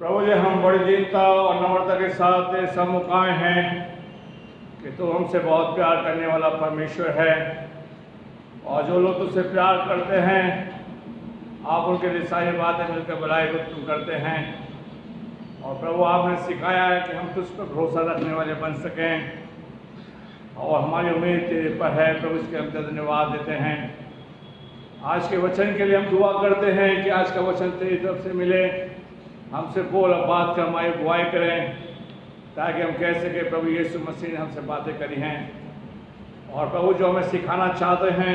प्रभु जी, हम बड़ी दीनता और नम्रता के साथ ये सम्मुख आए हैं कि तू हमसे बहुत प्यार करने वाला परमेश्वर है, और जो लोग तुझसे प्यार करते हैं आप उनके लिए सारी बातें मिलकर भलाई को तुम करते हैं। और प्रभु, आपने सिखाया है कि हम तुझ पर भरोसा रखने वाले बन सकें, और हमारी उम्मीद तेरे पर है। प्रभु, इसके हम धन्यवाद देते हैं। आज के वचन के लिए हम दुआ करते हैं कि आज का वचन तेरी तरफ से मिले, हमसे बोल अब बात कर, हमारी अगुवाई करें, ताकि हम कह सकें प्रभु यीशु मसीह ने हमसे बातें करी हैं। और प्रभु, जो हमें सिखाना चाहते हैं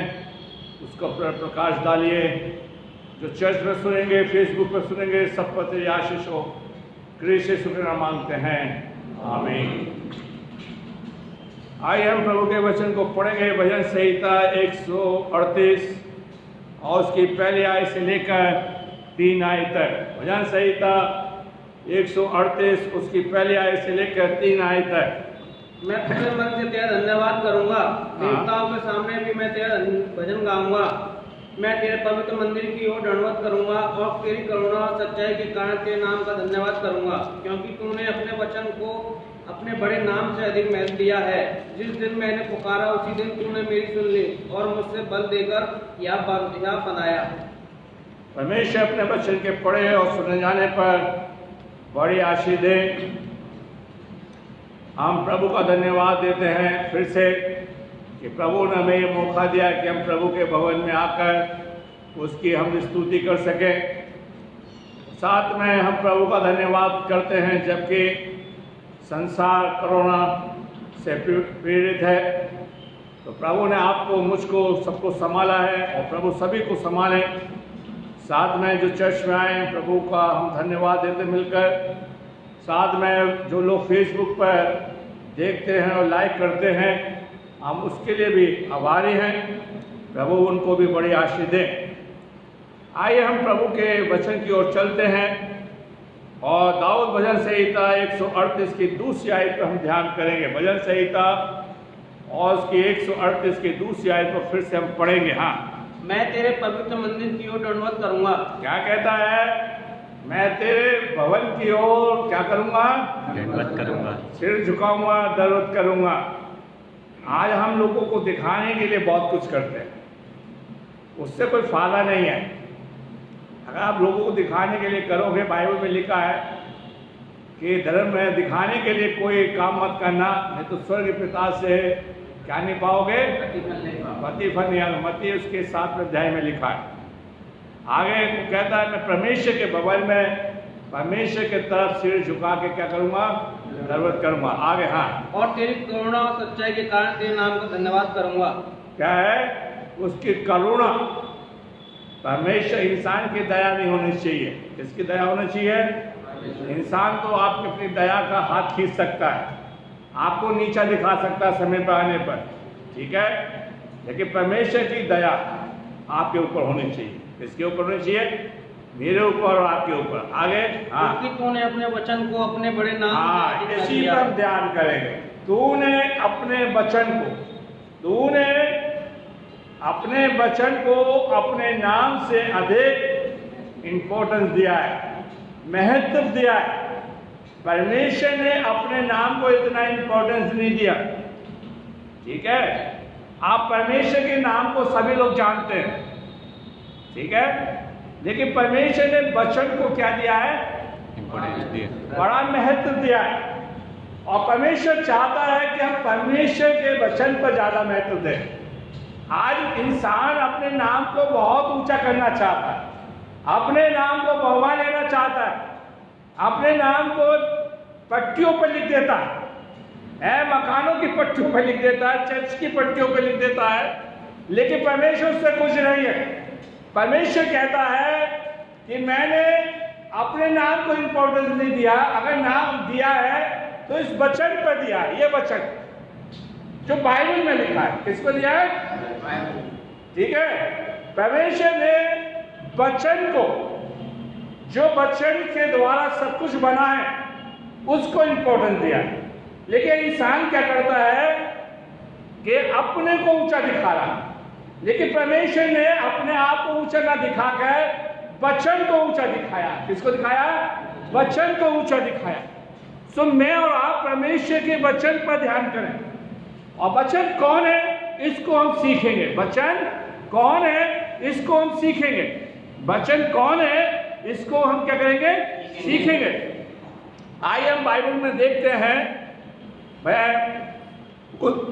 उसको प्रकाश डालिए। जो चर्च में सुनेंगे, फेसबुक पर सुनेंगे, सब पर तेरी आशीष हो। क्रिस यीशु के नाम मांगते हैं, आमीन। आइए हम प्रभु के वचन को पढ़ेंगे। भजन संहिता 138 और उसकी पहली आयत से लेकर 3 आयत तक। भजन संहिता 138 उसकी पहली आयत से लेकर 3 आयत तक। मैं पूरे मन से तेरा धन्यवाद करूंगा, देवताओं के सामने भी मैं तेरा भजन गाऊंगा। मैं तेरे पवित्र मंदिर की ओर दंडवत करूंगा और तेरी करुणा और सच्चाई के कारण तेरे नाम का धन्यवाद करूंगा, क्योंकि तूने अपने वचन को अपने बड़े नाम से अधिक महत्व दिया है। जिस दिन मैंने पुकारा उसी दिन तूने मेरी सुन ली और मुझसे बल देकर यह बनाया। परमेश्वर अपने वचन के पढ़े और सुने जाने पर बड़ी आशीष दे। हम प्रभु का धन्यवाद देते हैं फिर से कि प्रभु ने हमें ये मौका दिया कि हम प्रभु के भवन में आकर उसकी हम स्तुति कर सकें। साथ में हम प्रभु का धन्यवाद करते हैं जबकि संसार कोरोना से पीड़ित है, तो प्रभु ने आपको, मुझको, सबको संभाला है, और प्रभु सभी को संभालें। साथ में जो चर्च में आए हैं प्रभु का हम धन्यवाद देते मिलकर। साथ में जो लोग फेसबुक पर देखते हैं और लाइक करते हैं, हम उसके लिए भी आभारी हैं। प्रभु उनको भी बड़ी आशीष दें। आइए हम प्रभु के वचन की ओर चलते हैं और दाऊद भजन संहिता 138 की दूसरी आयत पर हम ध्यान करेंगे। भजन संहिता और उसकी 138 की दूसरी आयत पर फिर से हम पढ़ेंगे। हाँ, मैं तेरे पवित्र मंदिर की ओर दंडवत करूंगा। क्या कहता है? मैं तेरे भवन की ओर क्या करूंगा? दंडवत करूंगा, सिर झुकाऊंगा, दंडवत करूंगा। आज हम लोगों को दिखाने के लिए बहुत कुछ करते हैं, उससे कोई फायदा नहीं है। अगर आप लोगों को दिखाने के लिए करोगे, बाइबल में लिखा है कि धर्म में दिखाने के लिए कोई काम मत करना, नहीं तो स्वर्ग पिता से क्या नहीं पाओगे? प्रतिफल नहीं आएगा। मत्ती उसके 7वें अध्याय में लिखा है। आगे कहता है मैं परमेश्वर के भवन में परमेश्वर के तरफ सिर झुका के क्या करूंगा? दंडवत करूंगा। आगे हाँ, और तेरी करुणा और सच्चाई के कारण तेरे नाम का धन्यवाद करूंगा। क्या है? उसकी करुणा। परमेश्वर, इंसान की दया नहीं होनी चाहिए। किसकी दया होनी चाहिए? इंसान तो आपकी अपनी दया का हाथ खींच सकता है, आपको नीचा दिखा सकता है समय पर आने पर, ठीक है, लेकिन परमेश्वर की दया आपके ऊपर होनी चाहिए। किसके ऊपर होनी चाहिए? मेरे ऊपर और आपके ऊपर। आगे हाँ, क्योंकि तूने अपने वचन को अपने बड़े नाम हाँ, से इसी पर हम ध्यान करेंगे। तूने अपने वचन को अपने नाम से अधिक इंपॉर्टेंस दिया है, महत्व दिया है। परमेश्वर ने अपने नाम को इतना इंपॉर्टेंस नहीं दिया, ठीक है। आप परमेश्वर के नाम को सभी लोग जानते हैं, ठीक है, लेकिन परमेश्वर ने वचन को क्या दिया है? इंपॉर्टेंस दिया, बड़ा महत्व दिया है। और परमेश्वर चाहता है कि हम परमेश्वर के वचन पर ज्यादा महत्व दें। आज इंसान अपने नाम को बहुत ऊंचा करना चाहता है, अपने नाम को बढ़वा लेना चाहता है, अपने नाम को पट्टियों पर लिख देता है, मकानों की पट्टियों पर लिख देता है, चर्च की पट्टियों पर लिख देता है, लेकिन परमेश्वर उससे कुछ नहीं है। परमेश्वर कहता है कि मैंने अपने नाम को इंपॉर्टेंस नहीं दिया। अगर नाम दिया है तो इस वचन पर दिया है। ये वचन जो बाइबल में लिखा है, किसको दिया है? ठीक है, परमेश्वर ने वचन को, जो वचन के द्वारा सब कुछ बना है, उसको इंपॉर्टेंस दिया है। लेकिन इंसान क्या करता है कि अपने को ऊंचा दिखा रहा है, लेकिन परमेश्वर ने अपने आप को ऊंचा ना दिखाकर वचन को ऊंचा दिखाया। किसको दिखाया? वचन को ऊंचा दिखाया। सो मैं और आप परमेश्वर के वचन पर ध्यान करें। और वचन कौन है इसको हम सीखेंगे। वचन कौन है इसको हम सीखेंगे। वचन कौन है इसको हम क्या करेंगे, सीखेंगे। आइए हम बाइबल में देखते हैं,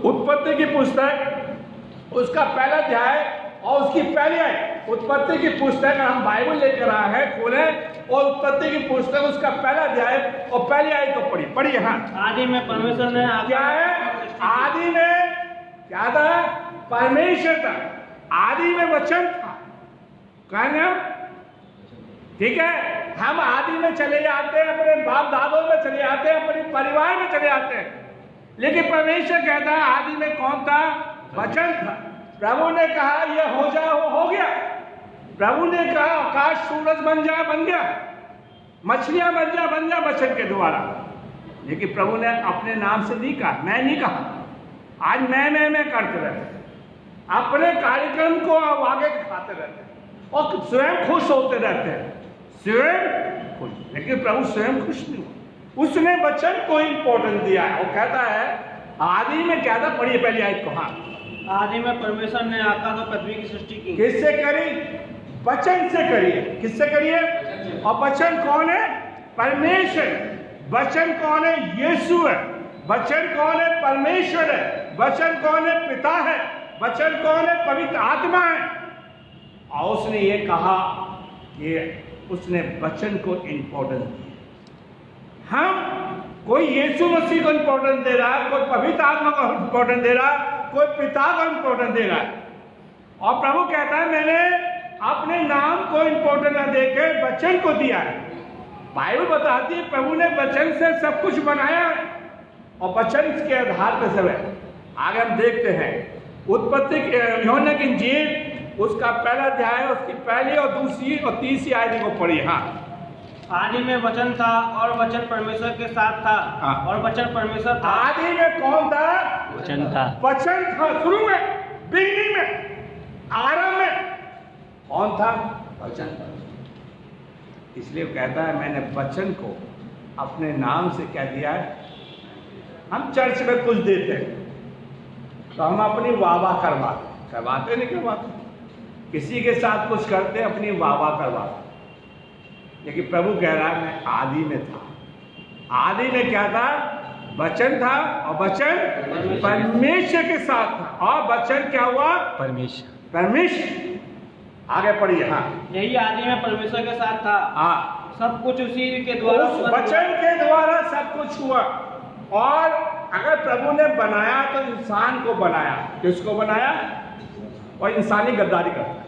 उत्पत्ति की पुस्तक उसका पहला अध्याय और उसकी पहली आयत। उत्पत्ति की पुस्तक हम बाइबल लेकर आए हैं, खोले और उत्पत्ति की पुस्तक उसका पहला अध्याय और पहली आयत को पढ़िए। हाँ, आदि में परमेश्वर ने क्या है? आदि में क्या था? परमेश्वर था। आदि में वचन था। कहना ठीक है। हम आदि में चले जाते हैं, अपने बाप दादों में चले जाते हैं, अपने परिवार में चले जाते हैं, लेकिन परमेश्वर कहता है आदि में कौन था? वचन था। प्रभु ने कहा ये हो जा, वो हो गया। प्रभु ने कहा आकाश सूरज बन जा, बन गया। मछलियां बन जा, बन जा वचन के द्वारा। लेकिन प्रभु ने अपने नाम से नहीं कहा, मैं नहीं कहा। आज मैं करते रहते हैं, अपने कार्यक्रम को आगे दिखाते रहते हैं और स्वयं खुश होते रहते हैं, स्वयं खुश। लेकिन प्रभु स्वयं खुश नहीं हुआ। उसने वचन को इंपॉर्टेंस दिया है। वो कहता है आदि में क्या था? पढ़िए पहली आयत को। हाँ, आदि में परमेश्वर ने आकाश और पृथ्वी की सृष्टि की। किससे करी? वचन से करिए। किससे करिए? और वचन कौन है? परमेश्वर। वचन कौन है? यीशु है। वचन कौन है? परमेश्वर है। वचन कौन है? पिता है। वचन कौन है? पवित्र आत्मा है। और उसने ये कहा कि उसने वचन को इंपॉर्टेंस दिया। हम कोई यीशु मसीह को इंपॉर्टेंस दे रहा है, कोई पवित्र आत्मा को इंपॉर्टेंस दे रहा है, कोई पिता को इंपॉर्टेंस दे रहा है। और प्रभु कहता है मैंने अपने नाम को इंपॉर्टेंस न देकर वचन को दिया है। बाइबल बताती है प्रभु ने वचन से सब कुछ बनाया है और वचन के आधार पर सब है। आगे हम देखते हैं उत्पत्ति यूहन्ना की इंजील उसका पहला अध्याय, उसकी पहली और दूसरी और तीसरी आयत को पढ़िए। हाँ, आदि में वचन था और वचन परमेश्वर के साथ था। हाँ। और वचन परमेश्वर था। आदि में कौन था? वचन था। वचन था। शुरू में, बिगनिंग में, आरंभ में कौन था? वचन। इसलिए कहता है मैंने वचन को अपने नाम से क्या दिया है। हम चर्च में कुछ देते हैं तो हम अपनी वाहवाह करवाते नहीं करवाते, किसी के साथ कुछ करते हैं अपनी वाहवाह करवाते। लेकिन प्रभु कह रहा है मैं आदि में था। आदि में क्या था? वचन था और वचन परमेश्वर के साथ था और वचन क्या हुआ? परमेश्वर। आगे पढ़िए। हाँ, यही आदि में परमेश्वर के साथ था। हाँ, सब कुछ उसी के द्वारा, उस वचन के द्वारा सब कुछ हुआ। और अगर प्रभु ने बनाया तो इंसान को बनाया। किसको बनाया? और इंसानी गद्दारी करता है।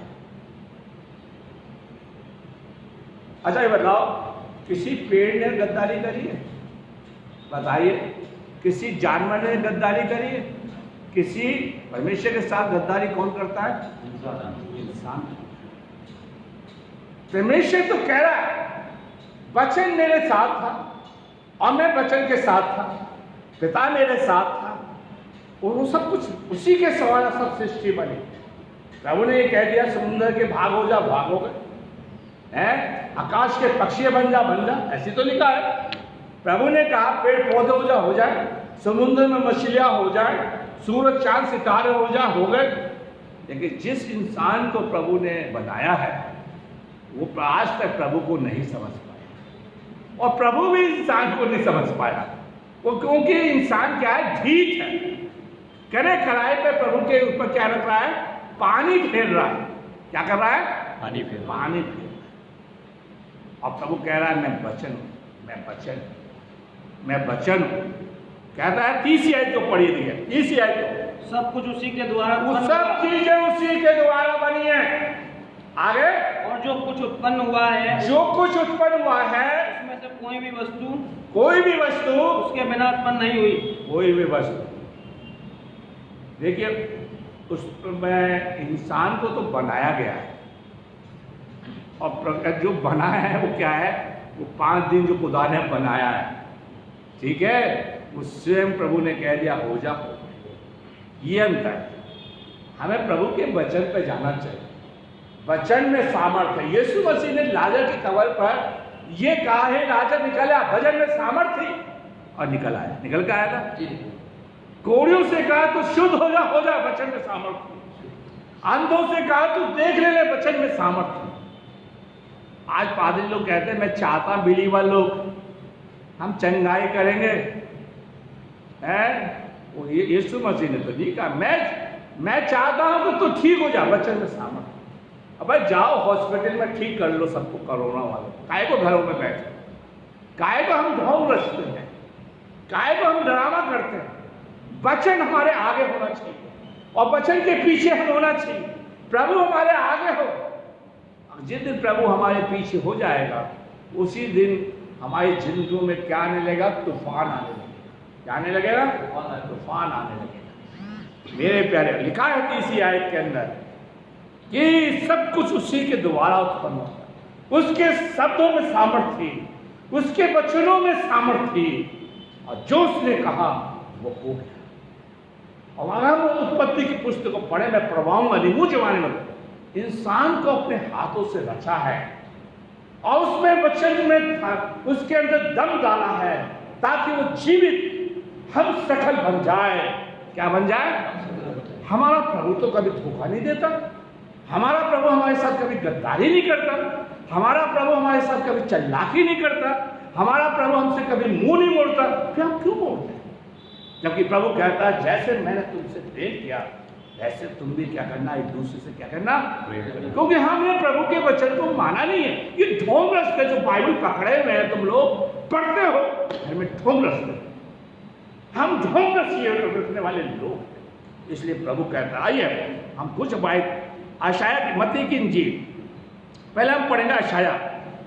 अच्छा ये बताओ किसी पेड़ ने गद्दारी करी है? बताइए। किसी जानवर ने गद्दारी करी है? किसी परमेश्वर के साथ गद्दारी कौन करता है? इंसान। परमेश्वर तो कह रहा है वचन मेरे साथ था और मैं वचन के साथ था, पिता मेरे साथ था और वो सब कुछ उसी के सवाल सब सृष्टि बनी। प्रभु ने ये कह दिया समुद्र के भाग हो जा, भाग हो गए हैं। आकाश के पक्षी बन जा, बन जा, ऐसी तो लिखा है। प्रभु ने कहा पेड़ पौधे हो जाए, समुद्र में मछलियां हो जाए, सूरज चांद सितारे हो जा, हो गए। लेकिन जिस इंसान को प्रभु ने बनाया है वो आज तक प्रभु को नहीं समझ पाया और प्रभु भी इंसान को नहीं समझ पाया। वो क्योंकि इंसान क्या है? ढीठ है। करे कराए पे प्रभु के ऊपर क्या रख रहा है? पानी फेर रहा है। क्या कर रहा है? पानी फेर। पानी फेर। और प्रभु कह रहा है मैं वचन हूं, मैं वचन, मैं वचन हूं। कहता है तीसरी आयत को पढ़ी दी है। तीसरी आयत को सब कुछ उसी के द्वारा, वो सब चीजें उसी के द्वारा बनी है। आगे, और जो कुछ उत्पन्न हुआ है, जो कुछ उत्पन्न हुआ है उसमें से कोई भी वस्तु उसके बिना उत्पन्न नहीं हुई। कोई भी वस्तु। देखिए उसमें इंसान को तो बनाया गया है और जो बनाया है वो क्या है? वो 5 दिन जो खुदा ने बनाया है, ठीक है, वो स्वयं प्रभु ने कह दिया हो जा। ये अंतर है। हमें प्रभु के वचन पे जाना चाहिए। वचन में सामर्थ्य है। यीशु मसीह ने लाजर की कब्र पर ये काहे राजा निकला, भजन में सामर्थ्य थी और निकल आया, निकल के आया था। कोड़ियों से कहा तो शुद्ध हो जा, वचन में सामर्थ्य। अंधों से कहा तू देख ले, वचन में सामर्थ्य। आज पादरी लोग कहते हैं मैं चाहता बिलीवर लोग हम चंगाई करेंगे, वो यीशु मसीह ने तो नहीं कहा मैं चाहता हूं कि तू ठीक हो जा, वचन में सामर्थ्य। अब भाई जाओ हॉस्पिटल में ठीक कर लो सबको, कोरोना वाले काहे को घरों में बैठे, काहे को हम ढोंग रचते हैं, काहे को हम ड्रामा करते हैं। वचन हमारे आगे होना चाहिए और वचन के पीछे हम होना चाहिए। प्रभु हमारे आगे हो, जिस दिन प्रभु हमारे पीछे हो जाएगा उसी दिन हमारी जिंदगी में क्या आने लगेगा, तूफान आने लगेगा। क्या आने लगेगा? तूफान आने लगेगा। मेरे प्यारे, लिखा है 30 आयत के अंदर कि सब कुछ उसी के द्वारा उत्पन्न होता है, उसके शब्दों में सामर्थ्य थी, उसके वचनों में सामर्थ्य थी, और जो उसने कहा वो हो गया। और अगर हम उत्पत्ति की पुस्तक को पढ़े, मैं पढ़वाऊंगा नहीं, मुझे जमाने में इंसान को अपने हाथों से रचा है और उसमें वचन में उसके अंदर दम डाला है ताकि वो जीवित हम सकल बन जाए। क्या बन जाए? हमारा प्रभु तो कभी धोखा नहीं देता, हमारा प्रभु हमारे साथ कभी गद्दारी नहीं करता, हमारा प्रभु हमारे साथ कभी चालाकी नहीं करता, हमारा प्रभु हमसे कभी मुंह नहीं मोड़ता। फिर हम क्यों मोड़ते हैं? जबकि प्रभु कहता है जैसे मैंने तुमसे प्रेम किया वैसे तुम भी क्या करना, एक दूसरे से क्या करना, क्योंकि हमने प्रभु के वचन को माना नहीं है। ये ढोंग रस्ते जो बाइबल पकड़े हुए हैं, तुम लोग पढ़ते हो घर में ढोंग रस्ते, हम ढोंग रखने वाले लोग। इसलिए प्रभु कहता है आइए हम कुछ बाइट आशाया की, मत्ती की इंजील पहले हम पढ़ेंगे आशाया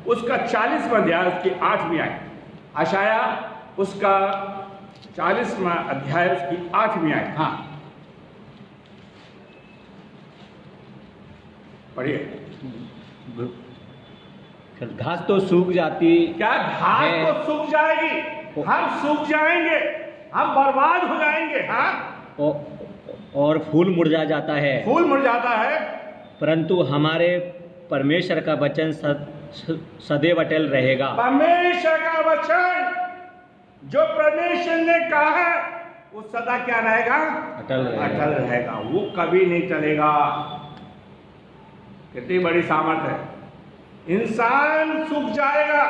उसका 40वां अध्याय उसकी 8वीं आयत। आशाया उसका 40वां अध्याय उसकी 8वीं आयत। हाँ पढ़िए। घास तो सूख जाती, क्या घास तो सूख जाएगी, हम सूख जाएंगे, हम बर्बाद हो जाएंगे। हाँ और फूल मुरझा जाता है, फूल मुरझाता है, परंतु हमारे परमेश्वर का वचन सदैव अटल रहेगा। परमेश्वर का वचन जो परमेश्वर ने कहा है वो सदा क्या रहेगा? अटल रहेगा, वो कभी नहीं टलेगा। कितनी बड़ी सामर्थ है। इंसान सूख जाएगा,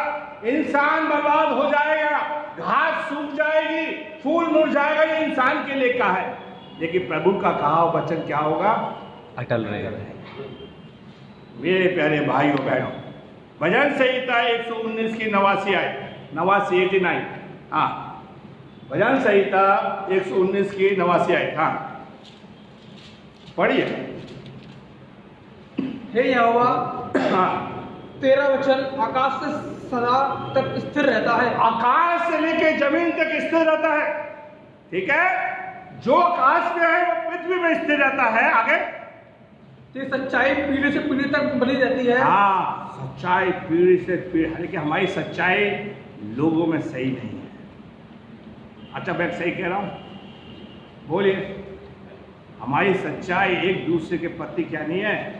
इंसान बर्बाद हो जाएगा, घास सूख जाएगी, फूल मुरझाएगा, ये इंसान के लिए कहा है, लेकिन प्रभु का कहा वचन क्या होगा? अटल रहेगा। मेरे प्यारे भाइयों बहनों, भजन संहिता 119 की 89 आयत, 89 हाँ, भजन संहिता 119 की 89 आयत। हाँ पढ़िए। हे यहोवा, हाँ, तेरा वचन आकाश से सदा तक स्थिर रहता है। आकाश से लेके जमीन तक स्थिर रहता है। ठीक है, जो आकाश में है वो पृथ्वी में स्थिर रहता है। आगे, ये सच्चाई पीढ़ी से पीढ़ी तक बनी रहती है। हाँ, सच्चाई पीढ़ी से पीढ़ी, हालांकि हमारी सच्चाई लोगों में सही नहीं है। अच्छा मैं सही कह रहा हूँ? बोलिए। हमारी सच्चाई एक दूसरे के प्रति क्या नहीं है?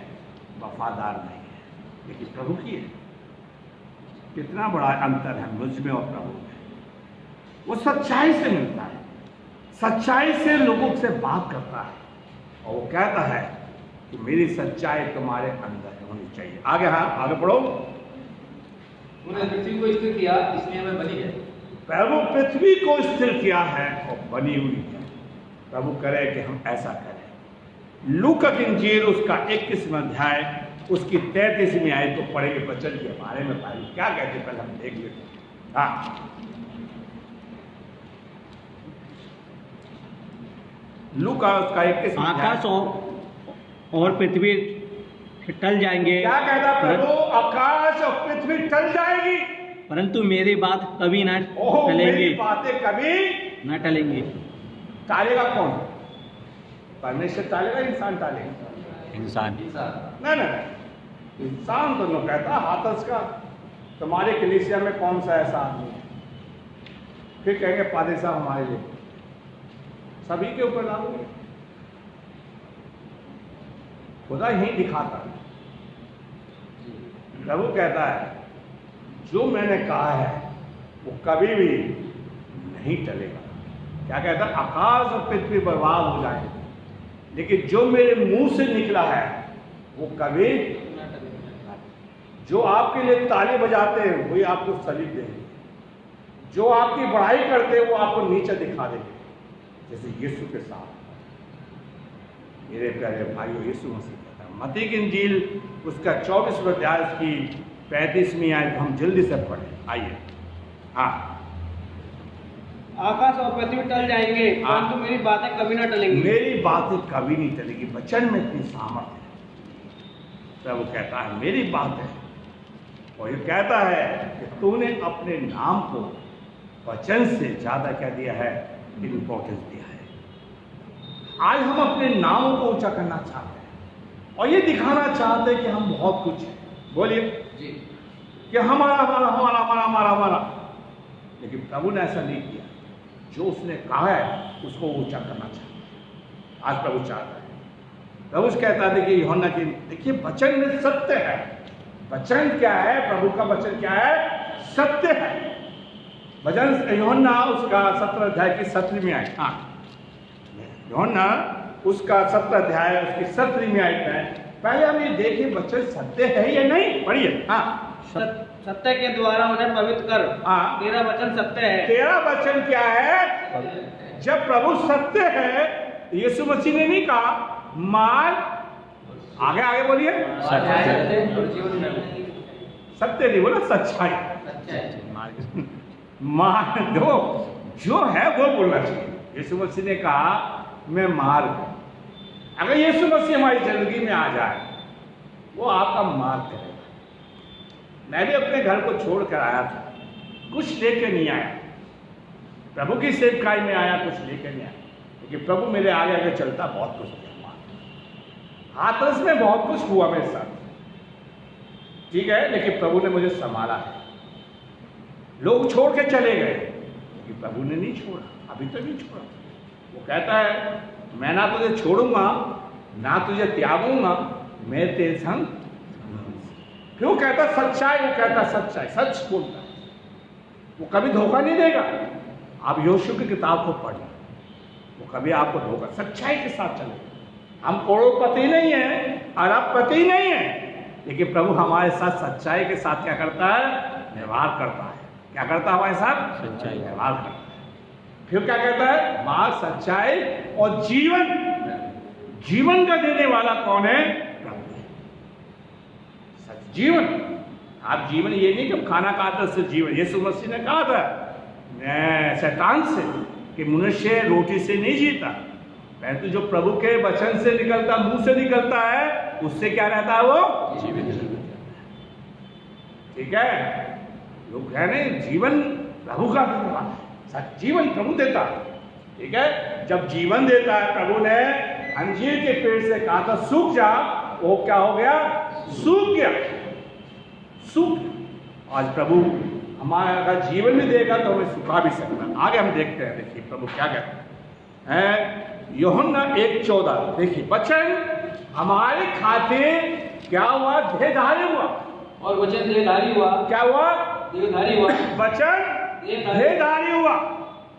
वफादार नहीं है, लेकिन प्रभु की है। कितना बड़ा अंतर है मुझ में और प्रभु में। वो सच्चाई से मिलता है, सच्चाई से लोगों से बात करता है और वो कहता है कि मेरी सच्चाई तुम्हारे अंदर होनी चाहिए। आगे, हाँ आगे पढ़ो। उन्होंने पृथ्वी को स्थिर किया इसलिए हमें बनी है। प्रभु पृथ्वी को स्थिर किया है और बनी हुई है। प्रभु करे कि हम ऐसा करें। लूका की इंजील उसका 21वां अध्याय उसकी 33वीं आयत को पढ़ेंगे, वचन के बारे में पाएंगे क्या कहते हैं, पहले हम देख लेते हैं। हाँ, लूका उसका 21वां अध्याय। आकाश और पृथ्वी टल जाएंगे। क्या कहता प्रभु? आकाश और पृथ्वी टल जाएगी, परंतु मेरी बात कभी ना मेरी टलेंगी। बातें कभी ना टलेंगी। टालेगा कौन? परमेश्वर टालेगा, इंसान टालेगा? इंसान। नहीं, इंसान तो न कहता हाथस का। तुम्हारे कलीसिया में कौन सा ऐसा आदमी है? फिर कहेंगे पादरी साहब हमारे लिए, सभी के ऊपर लागू है। खुदा ही दिखाता है। प्रभु कहता है जो मैंने कहा है वो कभी भी नहीं टलेगा। क्या कहता है, आकाश और पृथ्वी बर्बाद हो जाएंगे, लेकिन जो मेरे मुंह से निकला है वो कभी, जो आपके लिए ताली बजाते हैं वही आपको सलीब देंगे, जो आपकी बड़ाई करते हैं वो आपको नीचे दिखा देंगे, जैसे यीशु के साथ। मेरे प्यारे भाइयों, यीशु मसीह कहता है, मत्ती की इंजील उसका 24वां अध्याय की 35वीं आयत हम जल्दी से पढ़ें। आइए। हाँ, आकाश और पृथ्वी टल जाएंगे परंतु मेरी बातें कभी ना टलेंगी। मेरी बातें कभी नहीं टलेगी। वचन में इतनी सामर्थ्य है। प्रभु कहता है मेरी बात है, और ये कहता है कि तूने अपने नाम को वचन से ज्यादा क्या दिया है, इंपॉर्टेंस दिया है। आज हम अपने नामों को ऊंचा करना चाहते हैं और ये दिखाना चाहते हैं कि हम बहुत कुछ है। बोलिए जी। कि हमारा हमारा हमारा हमारा हमारा हमारा, लेकिन प्रभु ने ऐसा नहीं किया। जो उसने कहा है उसको ऊंचा करना चाहिए। आज प्रभु चाहता है। प्रभु कहता है कि यूहन्ना की, देखिए वचन में सत्य है। वचन क्या है? प्रभु का वचन क्या है? सत्य है। वचन यूहन्ना उसका 17 अध्याय की 17वीं आयत। हाँ, यूहन्ना उसका 17 अध्याय उसकी 17वीं आयत है। पहले हम ये देखिए वचन सत्य है या नहीं। पढ़िए। हाँ, सत्य के द्वारा उन्हें पवित्र कर। हाँ, तेरा वचन सत्य है। तेरा वचन क्या है? जब प्रभु सत्य है, यीशु मसीह ने नहीं कहा मान, आगे आगे बोलिए, सत्य नहीं बोला, सच्चाई। मान दो, जो है वो बोलना चाहिए। यीशु मसीह ने कहा मैं मार्ग हूं। अगर यीशु मसीह हमारी जिंदगी में आ जाए, वो आपका मार्ग करेगा। मैं भी अपने घर को छोड़ कर आया था, कुछ लेके नहीं आया। प्रभु की सेवकाई में आया, कुछ लेके नहीं आया, लेकिन प्रभु मेरे आगे आगे चलता बहुत कुछ हुआ। हाथरस में बहुत कुछ हुआ मेरे साथ, ठीक है, लेकिन प्रभु ने मुझे संभाला है। लोग छोड़ के चले गए, लेकिन प्रभु ने नहीं छोड़ा, अभी तक नहीं छोड़ा। वो कहता है मैं ना तुझे छोड़ूंगा ना तुझे त्यागूंगा, मैं तेरे संग। क्यों कहता सच्चाई? वो कहता सच्चाई, सच बोलता है, वो कभी धोखा नहीं देगा। आप यहोशू की किताब को पढ़िए, वो कभी आपको धोखा, सच्चाई के साथ चलेगा। हम करोड़पति नहीं है, अरबपति नहीं है, लेकिन प्रभु हमारे साथ सच्चाई के साथ क्या करता है? व्यवहार करता है। क्या करता है हमारे साथ? सच्चाई व्यवहार करता है। फिर क्या कहता है? मार्ग, सच्चाई और जीवन। जीवन का देने वाला कौन है? प्रभु है। सच जीवन। आप जीवन ये नहीं कि हम खाना खाते उससे जीवन। यीशु मसीह ने कहा था शैतान से कि मनुष्य रोटी से नहीं जीता, परंतु जो प्रभु के वचन से निकलता, मुंह से निकलता है, उससे क्या रहता है? वो जीवित। ठीक है, लोग कह रहे जीवन प्रभु का देने वाला है, सच जीवन प्रभु देता है। ठीक है, जब जीवन देता है, प्रभु ने अंजीर के पेड़ से कहा था सूख जा, वो क्या हो गया? सूख गया, सूख। आज प्रभु हमारा अगर जीवन भी देगा तो हमें सुखा भी सकता है। आगे हम देखते हैं, देखिए प्रभु क्या कहते हैं। यूहन्ना 1:14 देखिए, वचन हमारे खातिर क्या हुआ? देहधारी हुआ। और वचन देहधारी हुआ। क्या हुआ? देहधारी हुआ। वचन देहधारी हुआ।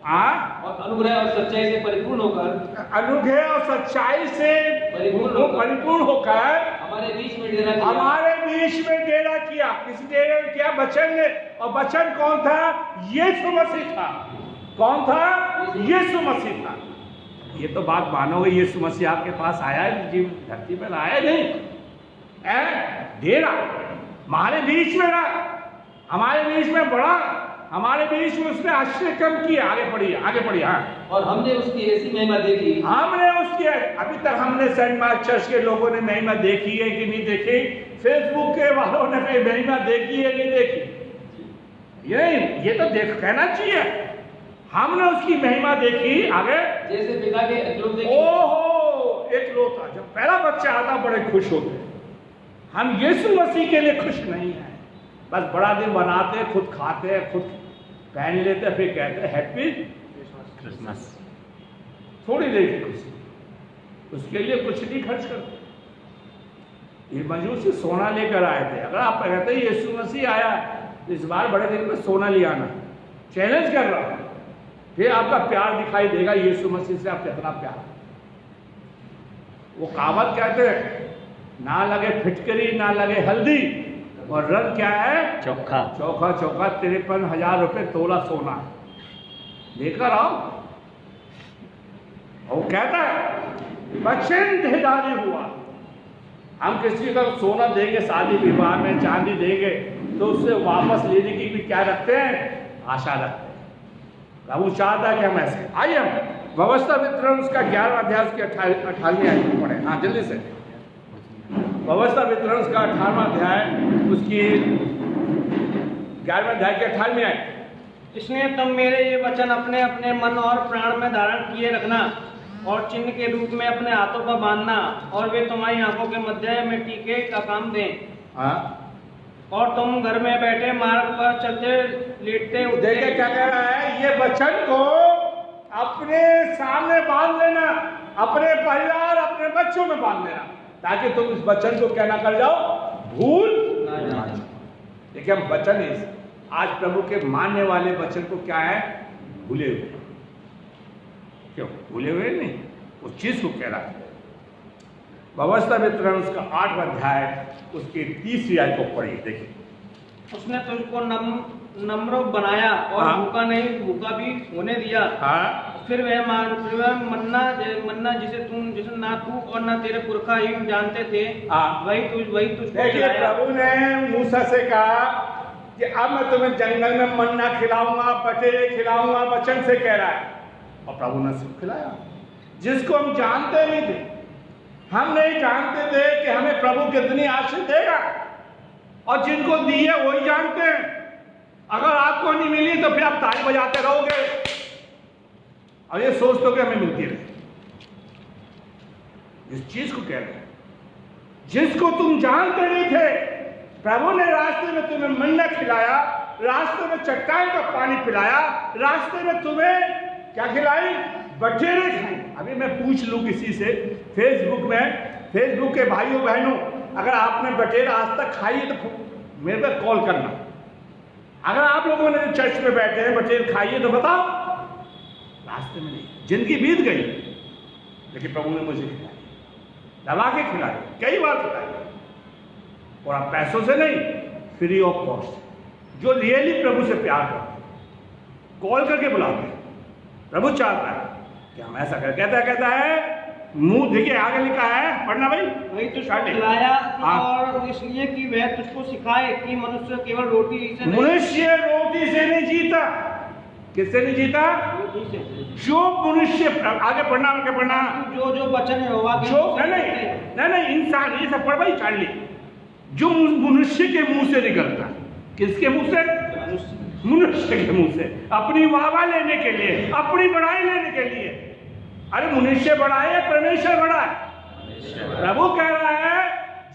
और अनुग्रह और सच्चाई से परिपूर्ण होकर, अनुग्रह और सच्चाई से परिपूर्ण होकर हमारे बीच में डेरा किया। हमारे बीच में डेरा किया। किस डेरे में किया? वचन ने। और वचन कौन था? यीशु मसीह था। कौन था? यीशु मसीह था। ये तो बात मानोगे, यीशु मसीह आपके पास आया है, जीवन धरती पर आया नहीं, डेरा हमारे बीच में रहा, हमारे बीच में बढ़ा, हमारे बीच में उसने आश्चर्य कम किया। आगे पढ़िए, आगे पढ़िए। हाँ, और हमने उसकी ऐसी महिमा देखी। हमने उसकी, अभी तक हमने सेंट मार्क चर्च के लोगों ने महिमा देखी है कि नहीं देखी? फेसबुक के वालों ने महिमा देखी है कि नहीं देखी? ये तो देख कहना चाहिए, हमने उसकी महिमा देखी। आगे, जैसे पिता के एकलौते। ओहो, एकलौता। जब पहला बच्चा आता बड़े खुश होते। हम यीशु मसीह के लिए खुश नहीं है, बस बड़ा दिन बनाते, खुद खाते, खुद पहन लेते, फिर कहते हैप्पी क्रिसमस। थोड़ी देर की खुशी, उसके लिए कुछ नहीं खर्च करते। ये मजूसी सोना लेकर आए थे। अगर आप कहते यीशु मसीह आया इस बार बड़े दिन में सोना ले आना, चैलेंज कर रहा हूं, फिर आपका प्यार दिखाई देगा यीशु मसीह से आप कितना प्यार। वो कहावत कहते हैं, ना लगे फिटकरी ना लगे हल्दी, और रंग क्या है? चोखा। चौखा चौखा 53,000 रुपये तोला सोना लेकर आओ। और वो कहता है वचन देदारी हुआ। हम किसी का सोना देंगे शादी विवाह में, चांदी देंगे, तो उससे वापस लेने की भी क्या रखते हैं? आशा रखते हैं। प्रभु चाहता है कि हम ऐसे। आइए हम व्यवस्था वितरण उसका 11वां अध्याय की 18वीं आयत पढ़े। हाँ जल्दी से। व्यवस्था वितरण उसका 18वां अध्याय उसकी 11वें अध्याय की 18वीं आयत। इसलिए तुम मेरे ये वचन अपने अपने मन और प्राण में धारण किए रखना और चिन्ह के रूप में अपने हाथों पर बांधना, और वे तुम्हारी आंखों के मध्य में टीके का काम दें। हाँ, और तुम घर में बैठे मार्ग पर चलते लेटते उठते। देखिए क्या कह रहा है, ये वचन को अपने सामने बांध लेना, अपने परिवार अपने बच्चों में बांध लेना, ताकि तुम इस वचन को क्या ना कर जाओ, भूल ना जाओ। देखिए हम वचन आज प्रभु के मानने वाले वचन को क्या है? भूले हुए। क्यों भूले हुए? नहीं, उस चीज को कह रहा है। व्यवस्था वितरण उसका 8वां अध्याय उसकी 30वीं आयत को पढ़िए। देखिए उसने तुझको नम्र बनाया और भूखा भी होने दिया। फिर वह मन्ना जिसे ना तू और ना तेरे पुरखा ही जानते थे, वही तुझको देखिए प्रभु ने मूसा से कहा कि अब मैं तुम्हें जंगल में मन्ना खिलाऊंगा, बटेरे खिलाऊंगा, वचन से कह रहा है। और प्रभु ने सब खिलाया, जिसको हम जानते नहीं थे। हम नहीं जानते थे कि हमें प्रभु कितनी आशीष देगा, और जिनको दी है वही जानते हैं। अगर आपको नहीं मिली तो फिर आप ताली बजाते रहोगे और ये सोचते हो कि हमें मिलती रहे। इस चीज को कह रहे हैं, जिसको तुम जानते नहीं थे, प्रभु ने रास्ते में तुम्हें मन्ना खिलाया, रास्ते में चट्टान का पानी पिलाया, रास्ते में तुम्हें क्या खिलाई? बटेरे खाई। अभी मैं पूछ लूं किसी से फेसबुक के भाइयों बहनों, अगर आपने बटेरा आज तक खाई है तो मेरे पे कॉल करना। अगर आप लोगों ने चर्च में बैठे हैं बटेरे खाइए तो बताओ। रास्ते में नहीं, जिंदगी बीत गई, लेकिन प्रभु ने मुझे खिलाई, दबा के खिलाई, कई बार खिलाई, और आप पैसों से नहीं, फ्री ऑफ कॉस्ट। जो रियली प्रभु से प्यार करते, कॉल करके बुलाते, प्रभु चाहता है कि हम ऐसा करें। कहता है मुंह देखिए आगे लिखा है, पढ़ना भाई। वही तुझको खिलाया और इसलिए कि वह तुझको सिखाए कि मनुष्य केवल रोटी से नहीं जीता। किससे नहीं जीता? रोटी से। जो मनुष्य, आगे पढ़ना जो वचन है होगा, जो नहीं इंसान, ये सब पढ़ भाई चार्ली। जो मनुष्य के मुंह से निकलता, किसके मुंह से? मनुष्य के मुंह से, अपनी वाहवा लेने के लिए, अपनी बड़ाई लेने के लिए। अरे मनुष्य बड़ा है, परमेश्वर बड़ा है। प्रभु कह रहा है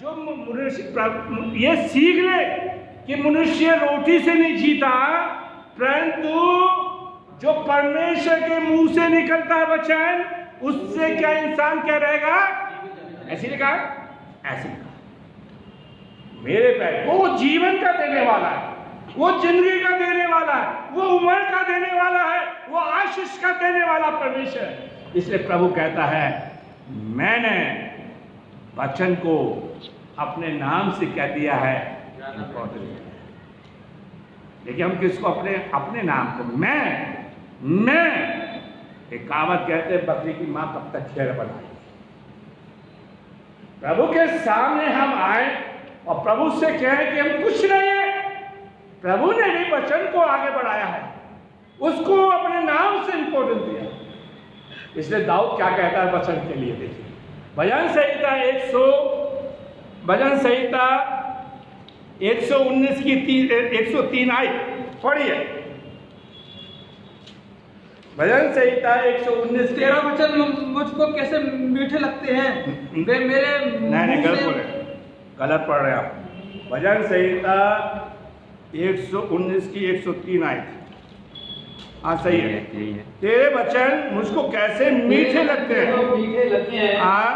जो मनुष्य ये सीख ले कि मनुष्य रोटी से नहीं जीता, परंतु जो परमेश्वर के मुंह से निकलता है वचन, उससे क्या इंसान क्या रहेगा? ऐसे लिखा है, ऐसे लिखा मेरे पैर। वो जीवन का देने वाला है, वो जिंदगी का देने वाला है, वो उम्र का देने वाला है, वो आशीष का देने वाला परमेश्वर है। इसलिए प्रभु कहता है मैंने वचन को अपने नाम से कह दिया है। देखिए हम किसको अपने नाम को, मैं एक कहावत कहते हैं, बकरी की मां कब तक खेर बनाई। प्रभु के सामने हम आए और प्रभु से कहें कि हम कुछ नहीं है। प्रभु ने भी वचन को आगे बढ़ाया है, उसको अपने नाम से इंपोर्टेंस दिया। इसलिए दाऊद क्या कहता है वचन के लिए? देखिए भजन संहिता 119 की 103 आयत पढ़िए। भजन संहिता 119। तेरा वचन मुझको कैसे मीठे लगते हैं, वे मेरे नहीं गलत पढ़ रहे आप। भजन संहिता 119 की 103 आयत। हाँ सही है। तेरे वचन मुझको कैसे मीठे लगते हैं। हाँ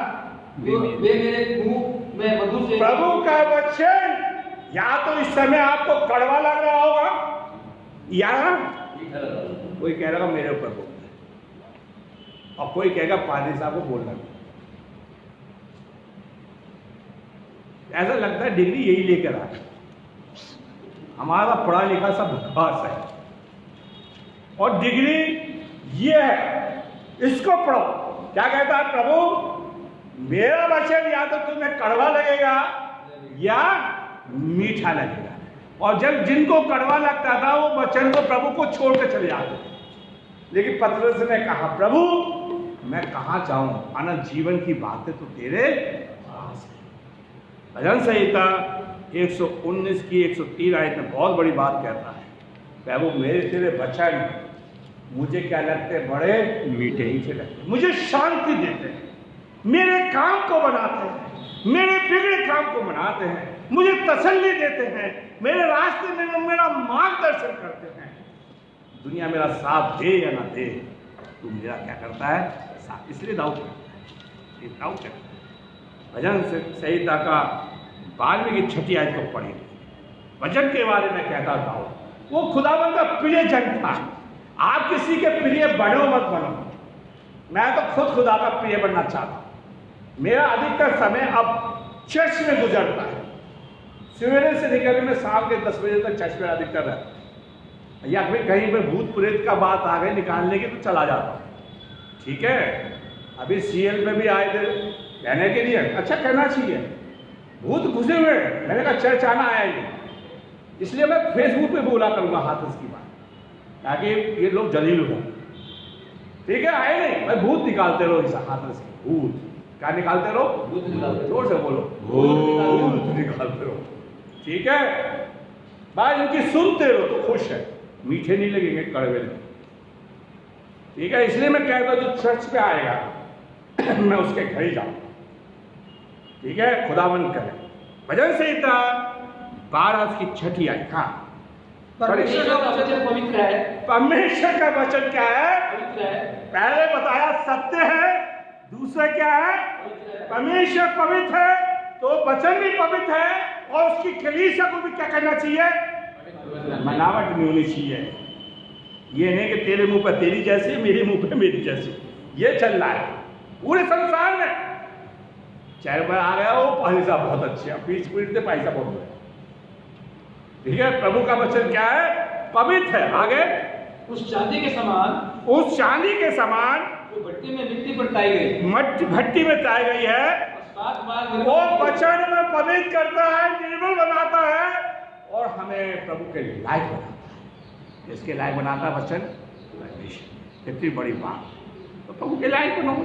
वे मेरे मुंह में मधु से। प्रभु का वचन या तो इस समय आपको कड़वा लग रहा होगा, या कोई कह रहा मेरे ऊपर बोल रहा है, और कोई कहेगा पादरी साहब को बोलना। ऐसा लगता है डिग्री यही लेकर आए, हमारा पढ़ा लिखा सब बकवास है। और डिग्री ये है, इसको पढ़ो। क्या कहता है प्रभु, मेरा वचन या तो तुम्हें कड़वा लगेगा या मीठा लगेगा। और जब जिनको कड़वा लगता था वो वचन को प्रभु को छोड़ के चले जाते, लेकिन पतरस ने कहा प्रभु मैं कहाँ जाऊं, अनंत जीवन की बातें तो तेरे पास है। भजन संहिता 119 की 103 आयत में बहुत बड़ी बात कहता है, प्रभु मेरे तेरे वचन मुझे क्या लगते हैं, बड़े मीठे मीठे लगते, मुझे शांति देते हैं, मेरे काम को बनाते हैं, मेरे बिगड़े काम को बनाते हैं, मुझे तसल्ली देते हैं, मेरे रास्ते में मेरा मार्गदर्शन करते हैं। दुनिया मेरा साथ दे या ना दे, तू मेरा क्या करता है साथ। इसलिए दाऊद करता है, दाऊद करता है। भजन संहिता का 12वीं की 6ठी आयत को पढ़िए। वचन के बारे में कहता दाऊद, वो खुदावंद का प्रिय जन था। आप किसी के प्रिय बनो मत बनो, मैं तो खुद खुदा का प्रिय बनना चाहता हूं। मेरा अधिकतर समय अब चर्च में गुजरता है, सवेरे से निकलने में शाम के 10 बजे तक चर्च में अधिकतर रहता है, या फिर कहीं पे भूत प्रेत का बात आ गई निकालने की तो चला जाता हूं। ठीक है, अभी सीएल में भी आए थे कहने के लिए, अच्छा कहना चाहिए, भूत घुसे हुए, मैंने कहा चर्च आना आया ही, इसलिए मैं फेसबुक पे बोला करूंगा हाथरस की बात, ताकि ये लोग जलील हो। ठीक है, आए नहीं, भाई भूत निकालते रहो इस हाथरस के, भूत क्या निकालते रहो, भूत निकालते, जोर से बोलो, भूत निकालते रहो। ठीक है भाई, इनकी सुनते रहो तो खुश है, मीठे नहीं लगेंगे, कड़वे लगेंगे। ठीक है, इसलिए मैं कहता हूं जो चर्च पे आएगा मैं उसके घर ही जाऊंगा। ठीक है, खुदावंद करे। भजन संहिता 12 की 6ठी आयत। हाँ, परमेश्वर का वचन पवित्र है। परमेश्वर का वचन क्या है, पवित्र है। पहले बताया सत्य है, दूसरा क्या है, परमेश्वर पवित्र है, तो वचन भी पवित्र है, और उसकी कलीसिया को भी क्या करना चाहिए, बनावट नहीं होनी चाहिए। ये नहीं कि तेरे मुंह पर तेरी जैसी, मेरे मुंह पर मेरी जैसी, ये चल रहा है पूरे संसार में। चैर पर आ गया वो पाली साहब बहुत अच्छे, पीछ पीटते पैसा बहुत है। ठीक है, प्रभु का वचन क्या है, पवित्र है। आगे, उस चांदी के समान, उस चांदी के समान जो भट्टी में मिट्टी पर ताई गई, भट्टी में ताई गई है, 7 बार वो वचन में पवित्र करता है, निर्मल बनाता है, और हमें प्रभु के लायक बनाता है। इसके लायक बनाता है वचन, कितनी बड़ी बात। तो प्रभु के लायक बनो।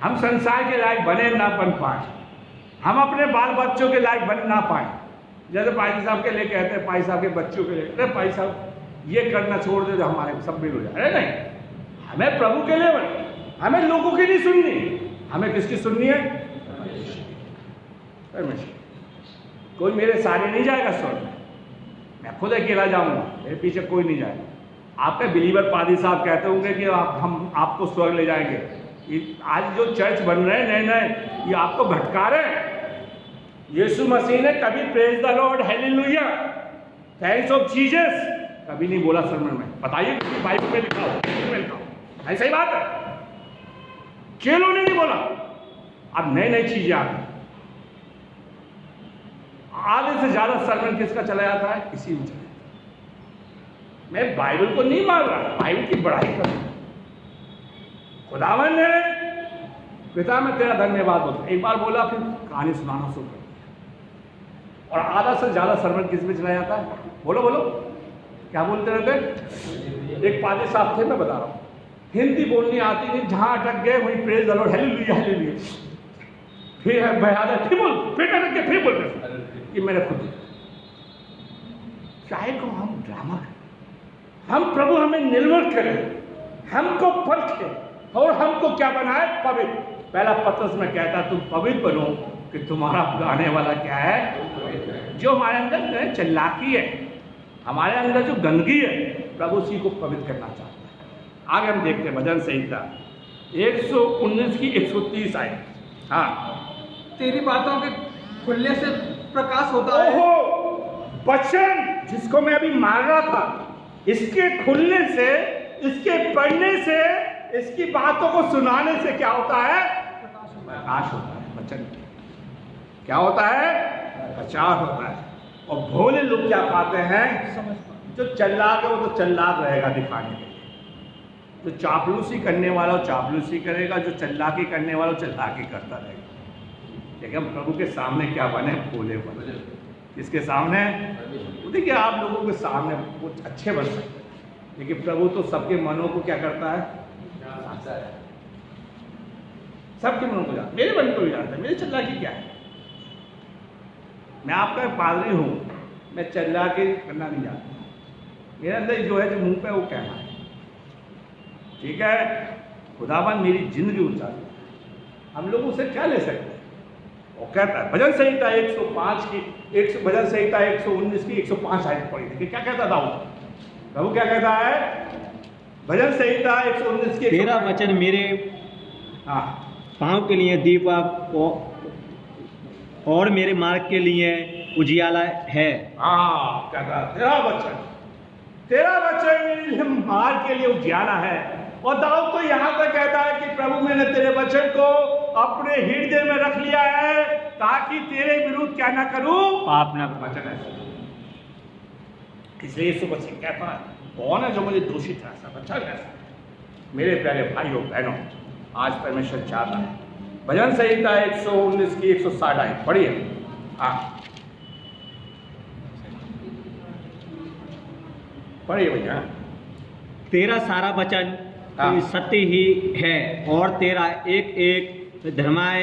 हम संसार के लायक बने ना बन पाए, हम अपने बाल बच्चों के लायक बन ना पाए। जैसे पाई साहब के लिए कहते हैं, पाई साहब के बच्चों के लिए, अरे पाई साहब ये करना छोड़ दे तो हमारे सब मिल हो जाए। अरे नहीं, हमें प्रभु के लिए बने, हमें लोगों की नहीं सुननी, हमें किसकी सुननी है, परमेश्वर। कोई मेरे सारे नहीं जाएगा स्वर्ग में, मैं खुद अकेला जाऊंगा, मेरे पीछे कोई नहीं जाएगा। आपके बिलीवर पादी साहब कहते होंगे कि हम आपको स्वर्ग ले जाएंगे। आज जो चर्च बन रहे हैं नए नए, ये आपको भटका रहे हैं। यीशु मसीह ने कभी praise the Lord, hallelujah, thanks of Jesus कभी नहीं बोला सर्मन में। बताइए, बाइबल में लिखा हो, ऐसा ही बात है। चेलों ने नहीं बोला। अब नई नई चीजें आ गई। आधे से ज्यादा सर्मन किसका चला जाता है, इसी में चला। मैं बाइबल को नहीं मान रहा, बाइबल की बढ़ाई कर रहा। खुदावन ने पिता मैं तेरा धन्यवाद बोलता, एक बार बोला, फिर कहानी सुनाना शुरू कर दिया। और आधा से ज्यादा सर्मन किस में चला जाता है, बोलो बोलो, क्या बोलते रहते। एक पादी साहब थे, मैं बता रहा हूँ, हिंदी बोलनी आती नहीं, जहां अटक गए वहीं praise the Lord, hallelujah hallelujah, फिर फिर बोल, फिर अटक गए, फिर बोल, कि मैंने खुद। चाहे को हम ड्रामा करें, हम प्रभु हमें निर्मल करें, हमको परखे, और हमको क्या बनाए, पवित्र। पहला पत्रस में कहता तुम पवित्र बनो कि तुम्हारा आने वाला क्या है, जो हमारे अंदर चिल्लाकी है, हमारे अंदर जो गंदगी है, प्रभु उसी को पवित्र करना चाहता है। आगे हम देखते हैं भजन संहिता 119 की 130 आए। हाँ, तेरी बातों के खुलने से प्रकाश होता है। ओहो, वचन जिसको मैं अभी मार रहा था, इसके खुलने से, इसके पढ़ने से, इसकी बातों को सुनाने से क्या होता है? प्रकाश होता है। वचन क्या होता है? प्रचार होता है। और भोले लोग क्या पाते हैं? जो चल्लाक है वो तो चल्लाक रहेगा दिखाने के लिए, जो चापलूसी करने वाला वो चापलूसी करेगा, जो चल्लाकी करने वाला वो चल्लाकी करता रहेगा। लेकिन हम प्रभु के सामने क्या बने? भोले बने। किसके सामने? देखिए, आप लोगों के सामने वो अच्छे बन सकते हैं, लेकिन प्रभु तो सबके मनों को क्या करता है? सबके मनों को जानता है। मेरे मन को भी जानता है, मेरी चल्लाकी क्या है। मैं आपका पादरी हूं, मैं चल्लाकी करना नहीं जानता। मेरे अंदर जो है, जो मुंह पे वो कहना है, ठीक है। खुदावन मेरी जिंदगी उचारी, हम लोग उसे क्या ले सकते हैं? वो कहता है भजन संहिता 105 की, भजन संहिता 119 की 105 आयत पढ़ी थी। क्या कहता दाऊद? प्रभु क्या कहता है? भजन संहिता 119 की तेरा वचन मेरे पांव के लिए दीपक और मेरे मार्ग के लिए उजियाला है। कहता है तेरा वचन मेरे लिए मार्ग के लिए उजियाला है। और दाऊद तो यहाँ तक कहता है कि प्रभु मैंने तेरे वचन को अपने हृदय में रख लिया है, ताकि तेरे विरुद्ध क्या ना करूं? पाप ना। वचन है, इसलिए यीशु मसीह कहता है, कौन है जो मुझे दोषी ठहरा? अच्छा कैसा? मेरे प्यारे भाइयों बहनों, आज परमेश्वर चाहता है। भजन संहिता 119 की 160 आयत पढ़िए। पढ़िए भैया। तेरा सारा वचन सत्य ही है, और तेरा एक एक धर्माय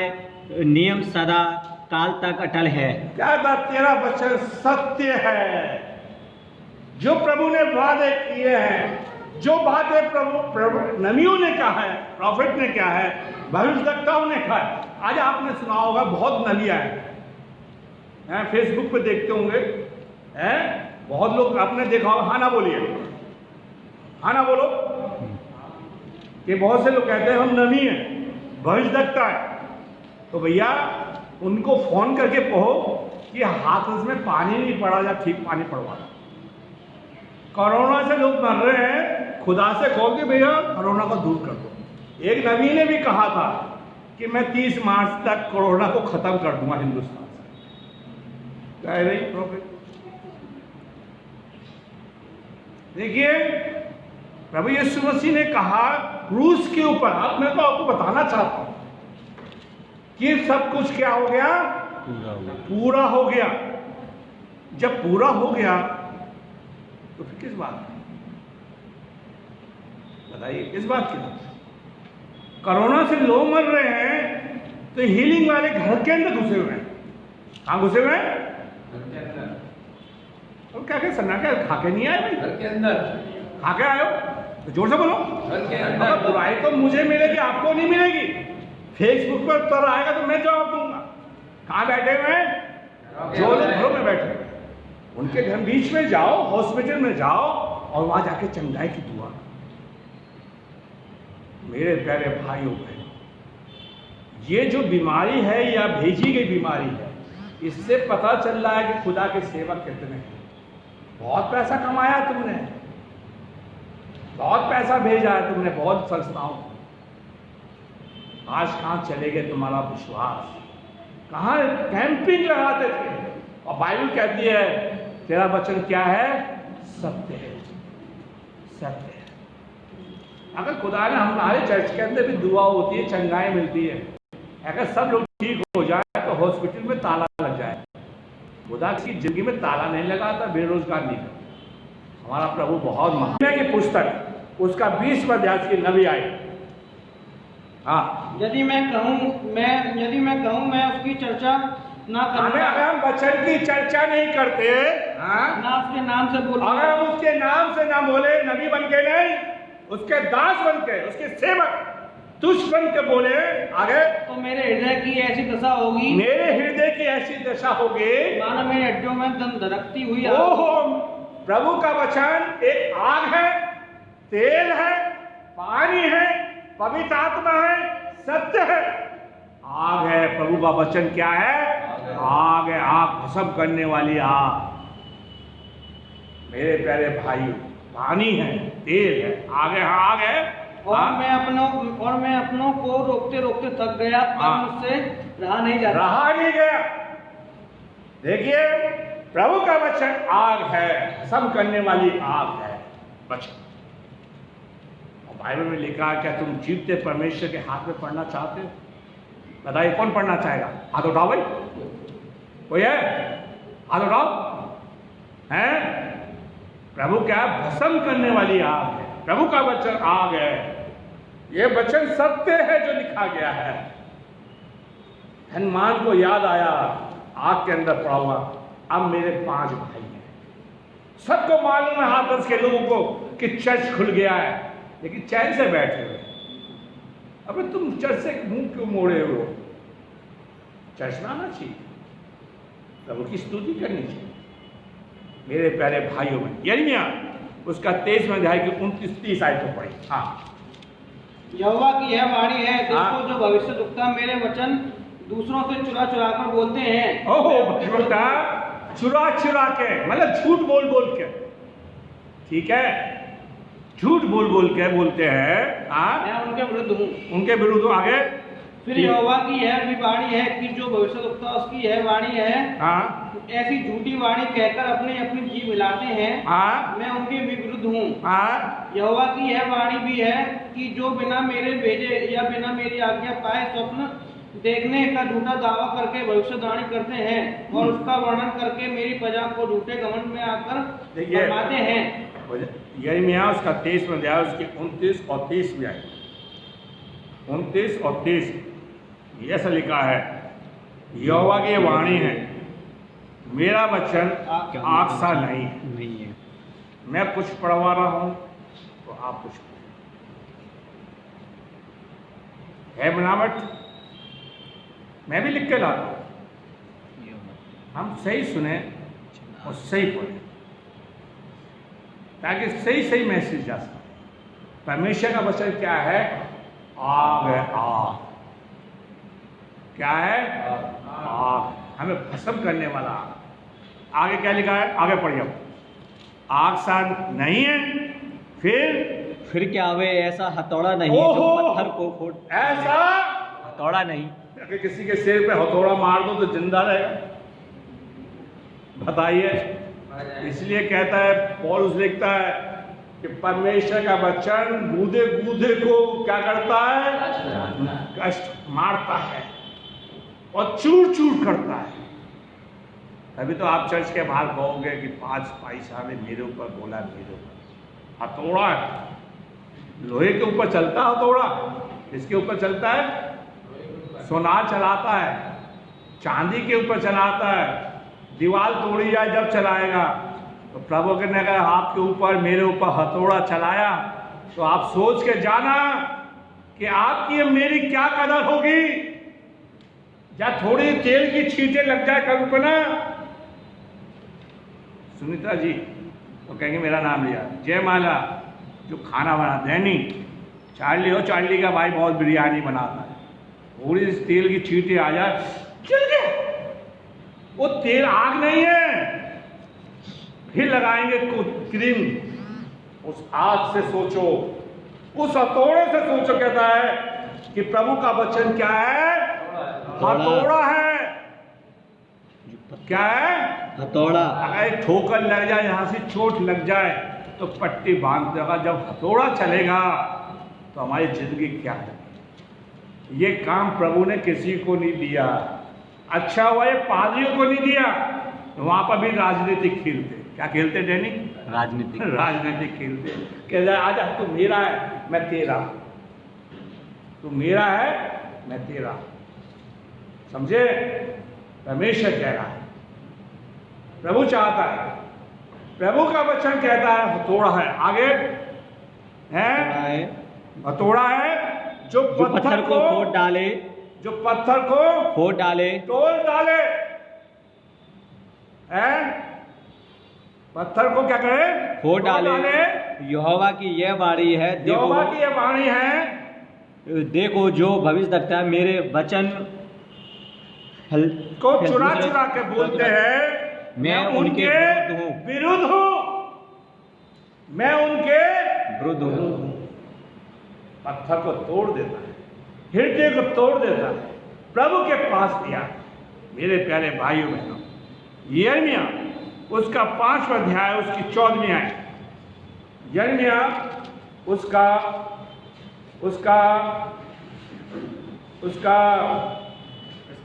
नियम सदा काल तक अटल है। क्या था? तेरा वचन सत्य है। जो प्रभु ने वादे किए हैं, जो बातें प्रभु नबियों ने कहा है, प्रॉफिट ने क्या है, भविष्यवक्ताओं ने कहा है। आज आपने सुना होगा, बहुत नबियां हैं, फेसबुक पे देखते होंगे, हैं बहुत लोग, आपने देखा होगा। हाँ ना बोलिए, हाँ ना बोलो। कि बहुत से लोग कहते हैं हम नबी हैं, भविष्यवक्ता है। तो भैया उनको फोन करके कहो कि हाथ में पानी नहीं पड़ा, या ठीक पानी पड़वा दो। कोरोना से लोग मर रहे हैं, खुदा से कहो कि भैया कोरोना को दूर कर दो। एक नबी ने भी कहा था कि मैं 30 मार्च तक कोरोना को खत्म कर दूंगा हिंदुस्तान से। कह रही प्रॉफिट। देखिए, प्रभु यीशु मसीह ने कहा क्रूस के ऊपर, अब मैं तो आपको बताना चाहता हूं कि सब कुछ क्या हो गया? पूरा हो गया। जब पूरा हो गया तो फिर किस बात की? बताइए, किस बात की? कोरोना से लोग मर रहे हैं तो हीलिंग वाले घर के अंदर घुसे हुए हैं। कहां घुसे हुए हैं? और क्या क्या सन्ना, क्या खा के नहीं आए भाई? घर के अंदर खा के आयो तो जोर से बोलो। घर के अगर अंदर बुराई तो मुझे मिलेगी, आपको नहीं मिलेगी। फेसबुक पर उत्तर आएगा तो मैं जवाब दूंगा। कहां बैठे हुए हैं? जो लोग घरों में बैठे हैं, उनके घर बीच में जाओ, हॉस्पिटल में जाओ और वहां जाके चंगाई की दुआ। मेरे प्यारे भाइयों बहनों, ये जो बीमारी है या भेजी गई बीमारी है, इससे पता चल रहा है कि खुदा के सेवक कितने हैं। बहुत पैसा कमाया तुमने, बहुत पैसा भेजा है तुमने बहुत संस्थाओं को। आज कहां चले गए तुम्हारा विश्वास? कहां कैंपिंग लगाते थे? और बाइबल कहती है तेरा वचन क्या है? सत्य है, सत्य है। अगर खुदा ने हमारे चर्च के अंदर भी दुआ होती है, चंगाई मिलती है, अगर सब लोग ठीक हो जाए तो हॉस्पिटल में ताला लग जाए। खुदा की जिंदगी में ताला नहीं लगाता, बेरोजगार नहीं करता। हमारा प्रभु बहुत महान की पुस्तक उसका 20वां अध्याय की नबी आई। हाँ, यदि मैं कहूँ मैं उसकी चर्चा ना अगर करूँ, हम वचन की चर्चा नहीं करते, ना उसके नाम से बोलूँ, अगर हम उसके नाम से ना बोले, नबी बन के नहीं, उसके दास बन के, उसके सेवक तुझ बन के बोले आगे, तो मेरे हृदय की ऐसी दशा होगी, मेरे हृदय की ऐसी दशा होगी मानो मेरे हड्डियों में दम धड़कती हुई ओहो। प्रभु का वचन एक आग है, तेल है, पानी है, पवित्र आत्मा है, सत्य है। आग है, प्रभु का वचन क्या है? आग है, आग भस्म करने वाली आग। मेरे प्यारे भाई, पानी है, तेल है, आगे आग है। और मैं अपनों को रोकते रोकते थक गया, पर मुझसे रहा नहीं जाता। रहा नहीं गया। देखिए, प्रभु का वचन आग है, सब करने वाली आग है वचन। और बाइबल में लिखा है, क्या तुम जीवते परमेश्वर के हाथ में पढ़ना चाहते हो? बताइए, कौन पढ़ना चाहेगा? हाथ उठाओ भाई, कोई है? हाथ उठाओ। हैं? प्रभु क्या भस्म करने वाली आग है। प्रभु का वचन आग है। ये वचन सत्य है जो लिखा गया है। हनुमान को याद आया, आग के अंदर पड़ा हुआ, अब मेरे 5 भाई हैं। सबको मालूम है, हाथरस के लोगों को, कि चर्च खुल गया है, लेकिन चैन से बैठे हुए। अबे तुम चर्च से मुंह क्यों मोड़े हो? चर्च में आना चाहिए, प्रभु की स्तुति करनी चाहिए। मेरे प्यारे भाइयों में यिर्मयाह उसका 23वां अध्याय की 29-30 आयत को पढ़ी। हाँ, यहोवा की यह वाणी है, देखो जो भविष्यद्वक्ता मेरे वचन दूसरों से चुरा चुरा कर बोलते हैं। ओहो, भविष्यद्वक्ता चुरा चुरा के, मतलब झूठ बोल बोल के, ठीक है, झूठ बोल बोल के बोलते हैं। मैं उनके विरुद्ध हूँ। उनके विरुद्ध हूँ। आगे, फिर यहोवा की यह भी वाणी है कि जो भविष्यद्वक्ता उसकी यह वाणी है, ऐसी झूठी वाणी कहकर अपनी अपनी जीभ हिलाते हैं, मैं उनके भी विरुद्ध हूँ। यहोवा की यह वाणी भी है कि जो बिना मेरे भेजे या बिना मेरी आज्ञा पाए स्वप्न देखने का झूठा दावा करके भविष्यवाणी करते हैं और उसका वर्णन करके मेरी प्रजा को झूठे घमंड में आकर फरमाते हैं। यिर्मयाह उसका 23वां अध्याय, उसकी 29 और 30 में आई। 29 और 30 ऐसा लिखा है, यहोवा की वाणी है, मेरा वचन आग सा नहीं है। मैं कुछ पढ़वा रहा हूं तो आप कुछ है बनावट, मैं भी लिख के लाता हूं। हम सही सुने और सही पढ़े, ताकि सही सही मैसेज जा सके। परमेश्वर का वचन क्या है? आग है, आग। क्या है? आग, हमें भस्म करने वाला आग। आगे क्या लिखा है? आगे पढ़िए। आग सा नहीं है, फिर क्या वे ऐसा हथौड़ा नहीं जो पत्थर को फोड़। ऐसा हथौड़ा नहीं, अगर किसी के सिर पे हथौड़ा मार दो तो जिंदा रहेगा? बताइए। इसलिए कहता है, पौलुस लिखता है कि परमेश्वर का वचन गूदे गूदे को क्या करता है? कष्ट मारता है और चूर चूर करता है। तभी तो आप चर्च के बाहर कहोगे कि 5 भाई साहब ने मेरे ऊपर बोला, मेरे ऊपर हथौड़ा है। लोहे के ऊपर चलता है हथौड़ा, इसके ऊपर चलता है, सोनार चलाता है, चांदी के ऊपर चलाता है। दीवार तोड़ी जाए जब चलाएगा। तो प्रभु ने कहा, आपके ऊपर मेरे ऊपर हथौड़ा चलाया तो आप सोच के जाना कि आपकी मेरी क्या कदर होगी। या थोड़ी तेल की छींटे लग जाए कल्पना, सुनीता जी तो कहेंगे मेरा नाम लिया, जयमाला जो खाना बनाते हैं, नहीं चार्ली हो, चार्ली का भाई बहुत बिरयानी बनाता है, थोड़ी तेल की छींटे आ जाए चल गए, वो तेल आग नहीं है। फिर लगाएंगे क्रीम, उस आग से सोचो, उस हथौड़े से सोचो। कहता है कि प्रभु का वचन क्या है? हथौड़ा है। क्या है? हथौड़ा। अगर ठोकर लग जाए, यहां से चोट लग जाए तो पट्टी बांध देगा। जब हथौड़ा चलेगा तो हमारी जिंदगी क्या है? ये काम प्रभु ने किसी को नहीं दिया। अच्छा हुआ ये पादरियों को नहीं दिया, तो वहां पर भी राजनीतिक खेलते। क्या खेलते डैनी? राजनीतिक खेलते। कह आजा तू मेरा है मैं तेरा, तू मेरा है मैं तेरा। समझे? परमेश्वर कह रहा है, प्रभु चाहता है, प्रभु का वचन कहता है हथौड़ा है। आगे है हथौड़ा है जो पत्थर को फोड़ डाले, जो पत्थर को फोड़ डाले, तोड़ डाले। हैं? पत्थर को क्या करे? फोड़ डाले। यहोवा की यह वाणी है, यहोवा की यह वाणी है, देखो जो भविष्यद्वक्ता मेरे वचन को चुरा चुरा के बोलते हैं, मैं उनके विरुद्ध हूं। मैं उनके विरुद्ध हूँ। पत्थर को तोड़ देता है, हृदय को तोड़ देता है, प्रभु के पास दिया। मेरे प्यारे भाइयों बहनों, यिर्मयाह उसका 5वां अध्याय उसकी 14वीं आयत, यिर्मयाह उसका इस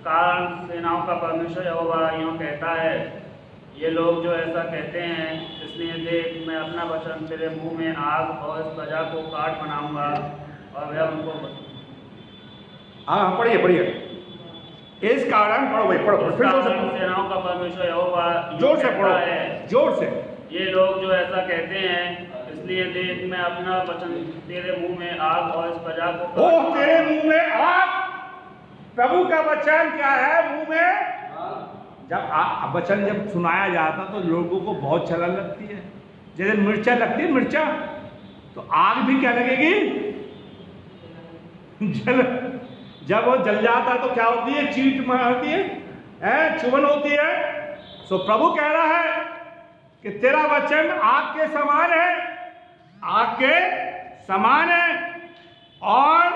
कारण सेनाओं का परमेश्वर यहोवा यूँ कहता है, ये लोग जो ऐसा कहते हैं, इसलिए देख मैं अपना वचन तेरे मुंह में आग और इस प्रजा को काट बनाऊंगा और वह उनको। हाँ पढ़िए, इस कारण पढ़ो भाई, पढ़ो फिर जोर से, सेनाओं का परमेश्वर यहोवा जोर से पढ़ो, जोर से। ये लोग जो ऐसा कहते हैं, इसलिए देख मैं अपना वचन तेरे मुंह में आग और इस प्रजा को। ओ तेरे मुंह में आग, प्रभु का वचन क्या है? मुंह में। जब वचन जब सुनाया जाता तो लोगों को बहुत छलन लगती है, जैसे मिर्चा लगती है, मिर्चा, तो आग भी क्या लगेगी? जब वो जल जाता तो क्या होती है? चीट मारती है, चुभन होती है। सो प्रभु कह रहा है कि तेरा वचन आग के समान है, आग के समान है, और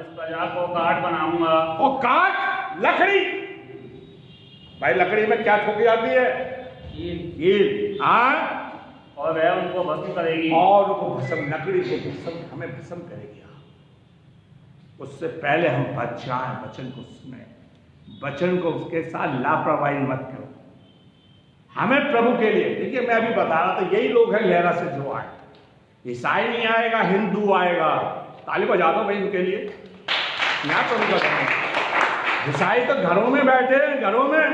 इस प्रजा को काट बनाऊंगा। और काट, लकड़ी, भाई लकड़ी में क्या ठोकी जाती है? कील। और वह उनको भस्म करेगी, और उनको भस्म, लकड़ी को भस्म, हमें भस्म करेगी। उससे पहले हम बच जाएं, वचन को सुने, वचन को उसके साथ लापरवाही मत करो। हमें प्रभु के लिए, देखिए मैं अभी बता रहा था, यही लोग हैं लहरा से जो आए, ईसाई नहीं आएगा, हिंदू आएगा। ताली बजा दो भाई उनके लिए, यहाँ प्रभु का धर्म। ईसाई तो घरों में बैठे हैं, घरों में,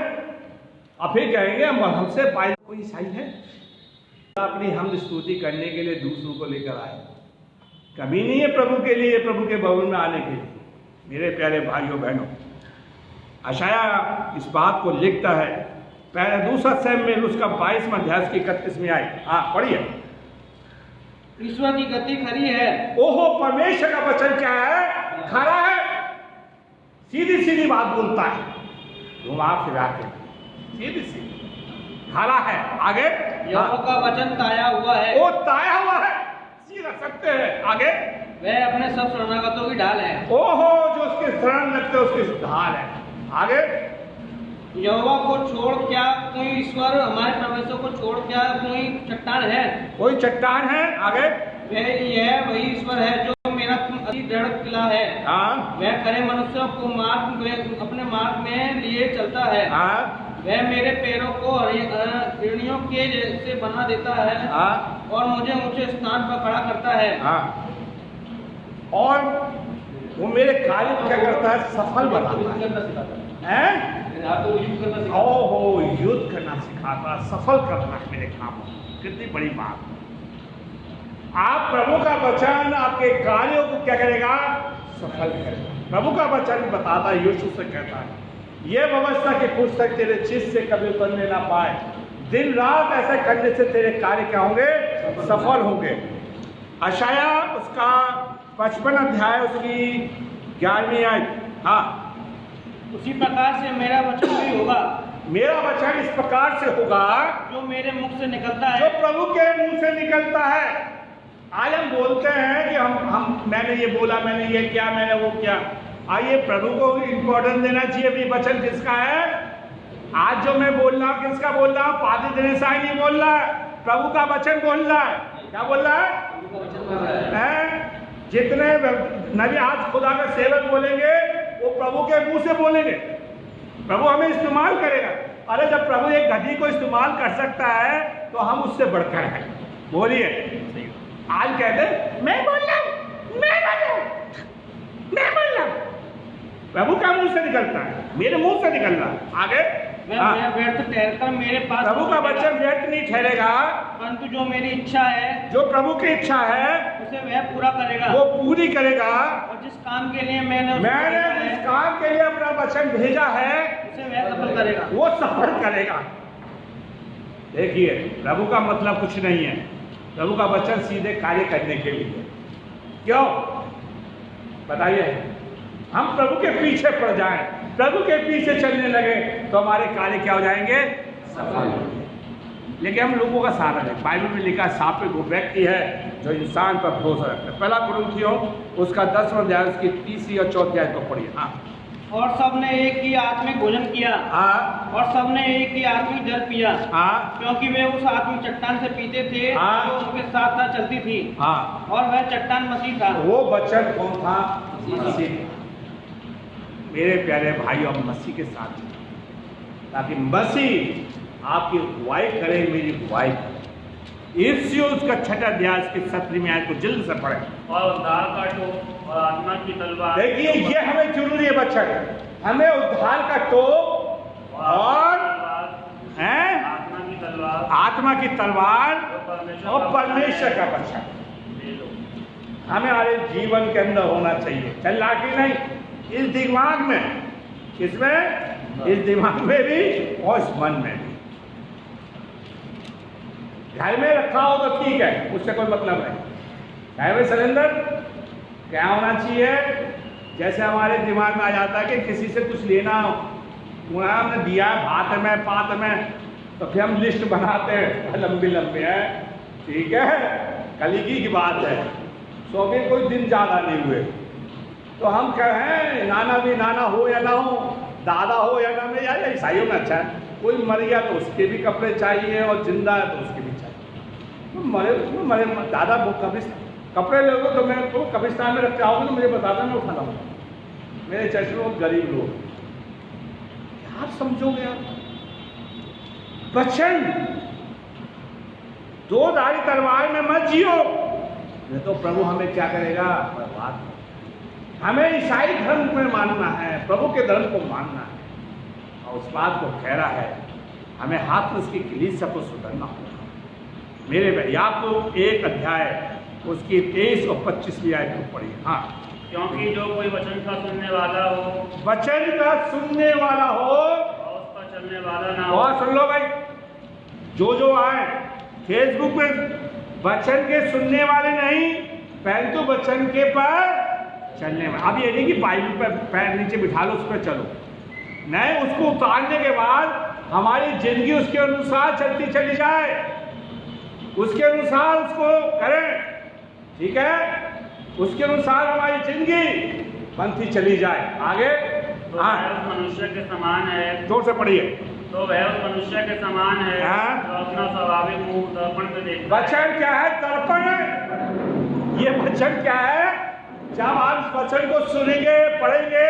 अब फिर कहेंगे हमसे भाई कोई ईसाई है? अपनी हम स्तुति करने के लिए दूसरों को लेकर आए, कभी नहीं है प्रभु के लिए, प्रभु के भवन में आने के लिए। मेरे प्यारे भाइयों बहनों, यशायाह इस बात को लिखता है, पहले दूसरा सैमुएल उसका 22वां अध्याय की 31वीं आयत। हाँ पढ़िए। ईश्वर की गति खरी है। ओहो, परमेश्वर का वचन क्या है? खरा है, सीधी सीधी बात बोलता है, घुमा फिरा के, सीधी सीधी, खरा है। आगे, यहोवा का वचन ताया हुआ है। वो ताया हुआ है, रख सकते हैं। आगे, वह अपने सब शरणागतों की ढाल है। ओहो, जो उसके शरण लगते हैं उसकी ढाल है। आगे, यहोवा को छोड़ क्या कोई ईश्वर, हमारे परमेश्वर को छोड़ क्या कोई चट्टान है? कोई चट्टान है? आगे, यह वही ईश्वर है जो मेरा अति दृढ़ किला है। वह खरे मनुष्यों को अपने मार्ग में लिए चलता है। वह मेरे पैरों को हिरणियों के जैसे बना देता है और मुझे ऊंचे स्थान पर खड़ा करता है। और वो मेरे कार्य को क्या करता है? सफल बनाता है। ओहो, युद्ध करना सिखाता, सफल करना है मेरे काम। कितनी बड़ी बात। आप प्रभु का वचन आपके कार्यों को क्या करेगा? सफल करेगा। प्रभु का वचन बताता है, यीशु से कहता है, ये व्यवस्था की पुस्तक तेरे चित्त से कभी उतरने ना पाए, दिन रात ऐसे करने से तेरे कार्य क्या होंगे? सफल होंगे। यशायाह उसका 55 अध्याय उसकी 11वीं आयत। हाँ, उसी प्रकार से मेरा वचन भी होगा, मेरा वचन इस प्रकार से होगा जो मेरे मुख से निकलता है, जो प्रभु के मुंह से निकलता है। आज हम बोलते हैं कि हम मैंने ये बोला, मैंने ये किया, मैंने वो किया। आइए, प्रभु को इंपॉर्टेंस देना चाहिए। भी वचन किसका है? आज जो मैं बोल रहा हूँ किसका बोल रहा हूँ? पादी दिनेश साई नहीं बोल रहा है, प्रभु का वचन बोल रहा है। क्या बोल रहा है? जितने नबी आज खुदा का सेवक बोलेंगे वो प्रभु के मुंह से बोलेंगे, प्रभु हमें इस्तेमाल करेगा। अरे जब प्रभु एक गधी को इस्तेमाल कर सकता है तो हम उससे बढ़कर हैं। बोलिए, आज कहते मैं बोल रहा हूं, मैं बोल रहा हूं, प्रभु का मुंह से निकलता है, मेरे मुंह से निकल रहा है। आगे, व्यर्थ ठहरकर मेरे पास, प्रभु का वचन व्यर्थ नहीं ठहरेगा, परंतु जो मेरी इच्छा है, जो प्रभु की इच्छा है उसे वह पूरा करेगा, वो पूरी करेगा। और जिस काम के लिए मैंने जिस काम के लिए अपना वचन भेजा है उसे वह सफल करेगा, वो सफल करेगा। देखिए, प्रभु का मतलब कुछ नहीं है, प्रभु का वचन सीधे कार्य करने के लिए। क्यों बताइए? हम प्रभु के पीछे पड़ जाएं, प्रभु के पीछे चलने लगे तो हमारे कार्य क्या हो जाएंगे? सफल। लेकिन हम लोगों का सहारा है। बाइबल में लिखा साफ वो व्यक्ति है जो इंसान पर भरोसा रखता है। पहला कुरिन्थियों उसका 10वां अध्याय उसकी 3री और 4थी आयत को पढ़िए। हाँ, और सबने एक ही आत्मिक भोजन किया, हाँ, और सबने एक ही आत्मिक जल पिया, हाँ, क्योंकि वे उस आत्मिक चट्टान से पीते थे हाँ। जो उनके साथ साथ चलती थी, हाँ। और वह चट्टान मसीह था। वो वचन कौन था? मसीह। मेरे प्यारे भाई और मसीह के साथ, ताकि मसीह आपकी अगुवाई करे, मेरी अगुवाई करे। इफ्सियों उसका 6वां अध्याय की 17वीं आयत को जल्द से पढ़े। और उद्धार का टोप और आत्मा की तलवार। देखिए ये हमें जरूरी है बच्चा, हमें उद्धार का टोप और हैं आत्मा की तलवार, आत्मा की तलवार और परमेश्वर का बच्चा ले लो। हमें हमारे जीवन के अंदर होना चाहिए। चलाकी नहीं, इस दिमाग में, किसमें? इस दिमाग में भी और इस मन में भी। घर में रखा हो तो ठीक है, उससे कोई मतलब नहीं। घर में सिलेंडर क्या होना चाहिए? जैसे हमारे दिमाग में आ जाता है कि किसी से कुछ लेना हो, हमने दिया है भात में पात में, तो फिर हम लिस्ट बनाते हैं लंबी लंबी है, ठीक है, कलीगी की बात है, सो भी कोई दिन ज़्यादा नहीं हुए, तो हम कहें नाना भी नाना हो या ना हो, दादा हो या ना, में यार ईसाइयों में अच्छा है, कोई मर गया तो उसके भी कपड़े चाहिए और जिंदा है तो उसके भी चाहिए। तो मरे दादा वो कपड़े लोगे तो मैं तो कब्रिस्तान में रखते आओगे तो मुझे बताता, मैं उठा लाऊंगा। मेरे चर्च में बहुत गरीब लोग, आप समझोगे आप? वचन दो धारी तलवार में मत जियो, नहीं तो प्रभु हमें क्या करेगा? बर्बाद। हमें ईसाई धर्म में मानना है, प्रभु के धर्म को मानना है, और उस बात को ठहरा है हमें हाथ उसकी कलीसिया को सुधरना होगा। मेरे भाई आपको 1 अध्याय उसकी 23 और 25वीं आयत को पढ़िए। हाँ, क्योंकि जो कोई वचन का सुनने वाला हो, वचन का सुनने वाला हो और उस पर चलने वाला ना हो। और सुन लो भाई, जो आए फेसबुक पे वचन के सुनने वाले नहीं, परंतु वचन के पर चलने वाले। अब ये नहीं कि बाइबल पर पैर नीचे बिठा लो, उस पर चलो, नहीं, उसको उतारने के बाद हमारी जिंदगी उसके अनुसार चलती चली जाए, उसके अनुसार उसको करें, ठीक है, उसके अनुसार हमारी जिंदगी बनती चली जाए आगे। तो वह उस मनुष्य के समान है, जोर से पढ़िए। तो वह उस मनुष्य के समान है जो अपना स्वाभाविक मुंह दर्पण में देखता है। वचन क्या है? दर्पण है। ये वचन क्या है? जब आप इस वचन को सुनेंगे, पढ़ेंगे,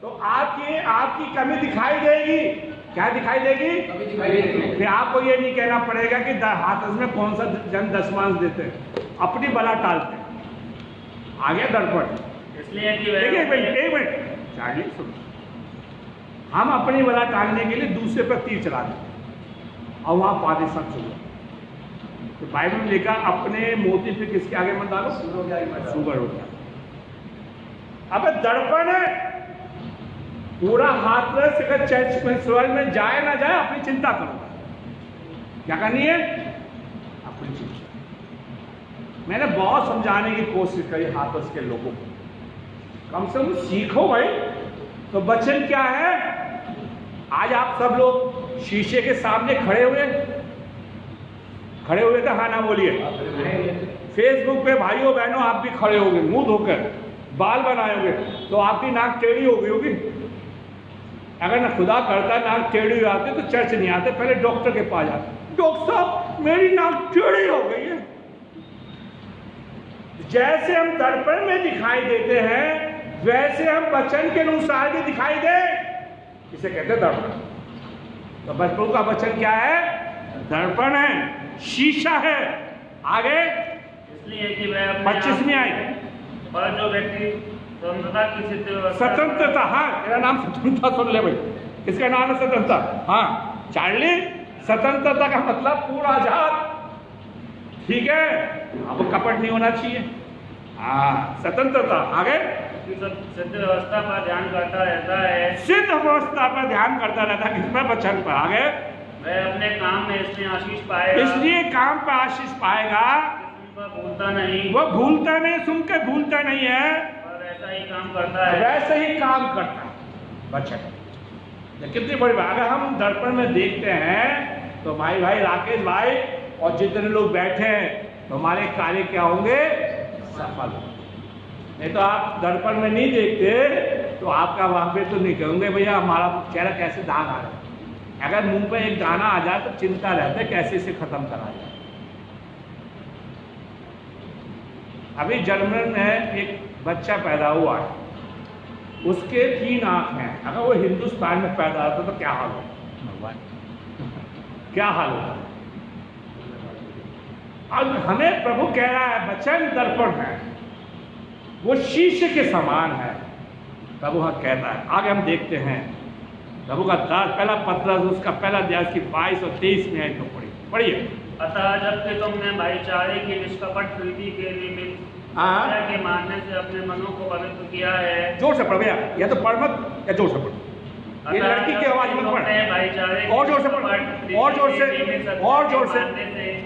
तो आपकी कमी दिखाई देगी। क्या दिखाई देगी? कभी दिखाई नहीं देगी। फिर आपको ये नहीं कहना पड़ेगा कि हाथस में कौन सा जन दशमांश देते हैं, अपनी बला टालते हैं। आगे दर्पण, इसलिए कि देखिए एक मिनट चाहिए, सुनो, हम अपनी बला टालने के लिए दूसरे पर तीर चलाते हैं और वहां पादे सब चुन। तो बाइबल में लिखा अपने मोती पे किसके आगे मत डालो, सुगर हो गया। अब दर्पण है, पूरा हाथ में से चर्च में स्वर्ग में जाए ना जाए अपनी चिंता करो। क्या करनी है? अपनी चिंता। मैंने बहुत समझाने की कोशिश करी हाथस के लोगों को, कम से कम सीखो भाई। तो वचन क्या है? आज आप सब लोग शीशे के सामने खड़े हुए थे, हाँ ना बोलिए। फेसबुक पे भाइयों बहनों आप भी खड़े होंगे, मुंह धोकर, बाल बनाए होंगे, तो आपकी नाक टेढ़ी हो गई होगी। अगर ना खुदा करता नाक टेढ़ी हो जाती तो चर्च नहीं आते, पहले डॉक्टर के पास जाते, डॉक्टर साहब मेरी नाक टेढ़ी हो गई है। जैसे हम दर्पण में दिखाई देते हैं, वैसे हम वचन के अनुसार भी दिखाई दे। इसे कहते हैं दर्पण। तो बचपन का वचन क्या है? दर्पण है, शीशा है। आगे इसलिए कि वह अपने 25वीं आई, पर जो व्यक्ति स्वतंत्रता की स्थिति व्यवस्था, स्वतंत्रता, हाँ मेरा नाम स्वतंत्रता सुन ले भाई, इसका नाम है स्वतंत्रता। हाँ चार्ली, स्वतंत्रता का मतलब पूरा आजाद, ठीक है, अब कपट नहीं होना चाहिए। हाँ स्वतंत्रता। आगे सिद्ध व्यवस्था पर ध्यान करता रहता है, सिद्ध व्यवस्था पर ध्यान करता रहता है, किस पर? वचन पर। आगे वह अपने काम में इसमें आशीष पाएगा, इसलिए काम पर आशीष पाएगा, भूलता नहीं, वो भूलता नहीं, सुन के भूलता नहीं है, और ऐसा ही काम करता है, वैसे ही काम करता है वचन। कितनी बड़ी बात। अगर हम दर्पण में देखते हैं तो भाई राकेश भाई और जितने लोग बैठे हैं तुम्हारे कार्य क्या होंगे, सफल होंगे। नहीं तो आप दर्पण में नहीं देखते तो आपका वहां पे तो नहीं कहोगे भैया हमारा चेहरा कैसे दाग आ रहा है। अगर मुंह पे एक दाना आ जाए तो चिंता रहता है कैसे इसे खत्म करा जाए। अभी जर्मन में एक बच्चा पैदा हुआ है, उसके 3 आंख हैं। अगर वो हिंदुस्तान में पैदा होता तो क्या हाल होता, क्या हाल होता। अब हमें प्रभु कह रहा है वचन दर्पण है, वो शीशे के समान है। प्रभु हाँ कहता है। आगे हम देखते हैं प्रभु का पहला पत्र उसका पहला अध्याय की 22 और 23 में तो पढ़िए। अतः जबकि तुमने भाईचारे की निष्कपट प्रीति के निमित्त के मानने से अपने मनों को पवित्र किया है। जोर से पढ़ भैया, या तो पढ़ मत या जोर से पढ़। ये लड़की की आवाज मत पढ़, भाईचारे और जोर से पढ़, और जोर से, और जोर से,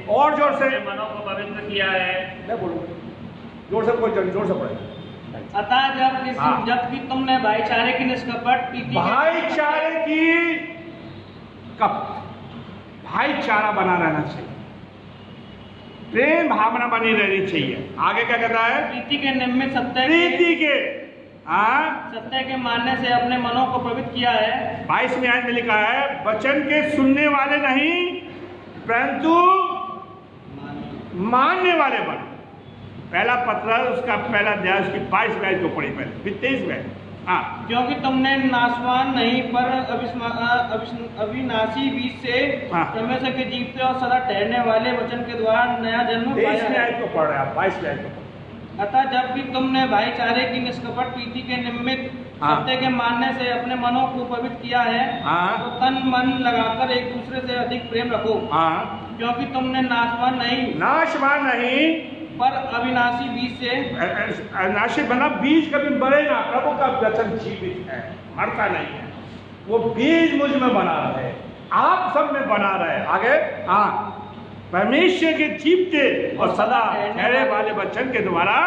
और जोर से। मनों को पवित्र किया है। मैं बोलूँगा जोर से, कोई जोर से पढ़े। अतः जबकि तुमने भाईचारे की निष्कपट प्रीति, भाईचारे की भाईचारा बना रहना चाहिए, प्रेम भावना बनी रहनी चाहिए। आगे क्या कहता है, प्रीति के निमित्त प्रीति के सत्य के मानने से अपने मनों को पवित्र किया है। 22वें आयत में लिखा है वचन के सुनने वाले नहीं परंतु मानने वाले बनो। पहला पत्र उसका पहला अध्याय उसकी 22वें आयत को पढ़ी पहले, फिर 23वें। हाँ, क्योंकि तुमने नाशवान नहीं पर अविनाशी बीज से परमेश्वर के जीवते और सदा ठहरने वाले वचन के द्वारा नया जन्म पाया है। 23वें आयत को पढ़ रहे हैं, 22वें आयत को। अतः जबकि तुमने भाईचारे की निष्कपट प्रीति के निमित्त सत्य के मानने से अपने मनों को पवित्र किया है, तो तन मन लगाकर एक दूसरे से अधिक प्रेम रखो। क्योंकि तुमने नाशवान नहीं पर अविनाशी बीज से, अविनाशी बना बीज कभी बढ़े ना। प्रभु का वचन जीवित है, मरता नहीं है। वो बीज मुझ में बना रहे, आप सब में बना रहे। आगे परमेश्वर के जीवते और सदा ठहरे वाले वचन के द्वारा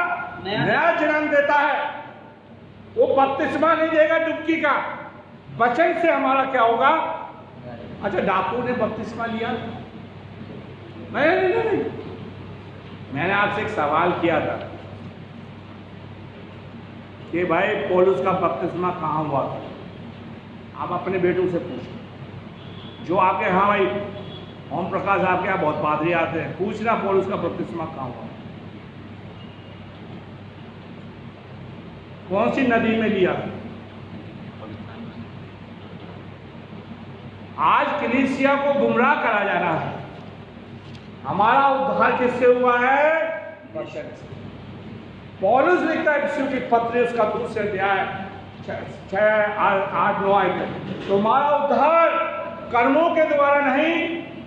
नया जन्म देता है। वो बपतिस्मा नहीं देगा डुबकी का, वचन से हमारा क्या होगा। अच्छा, डाकू ने बपतिस्मा लिया? नहीं। मैंने आपसे एक सवाल किया था कि भाई पौलुस का बपतिस्मा कहाँ हुआ था। आप अपने बेटों से पूछो, जो आपके यहाँ भाई ओम प्रकाश आपके यहाँ बहुत पादरी आते हैं, पूछना पौलुस का बपतिस्मा कहाँ हुआ, कौन सी नदी में लिया। आज कलीसिया को गुमराह करा जा रहा है। हमारा उद्धार किससे हुआ है? वचन से। पौलुस लिखता है इफिसियों की पत्री उसका 2 अध्याय 6-8-9 आयत, तुम्हारा उद्धार कर्मों के द्वारा नहीं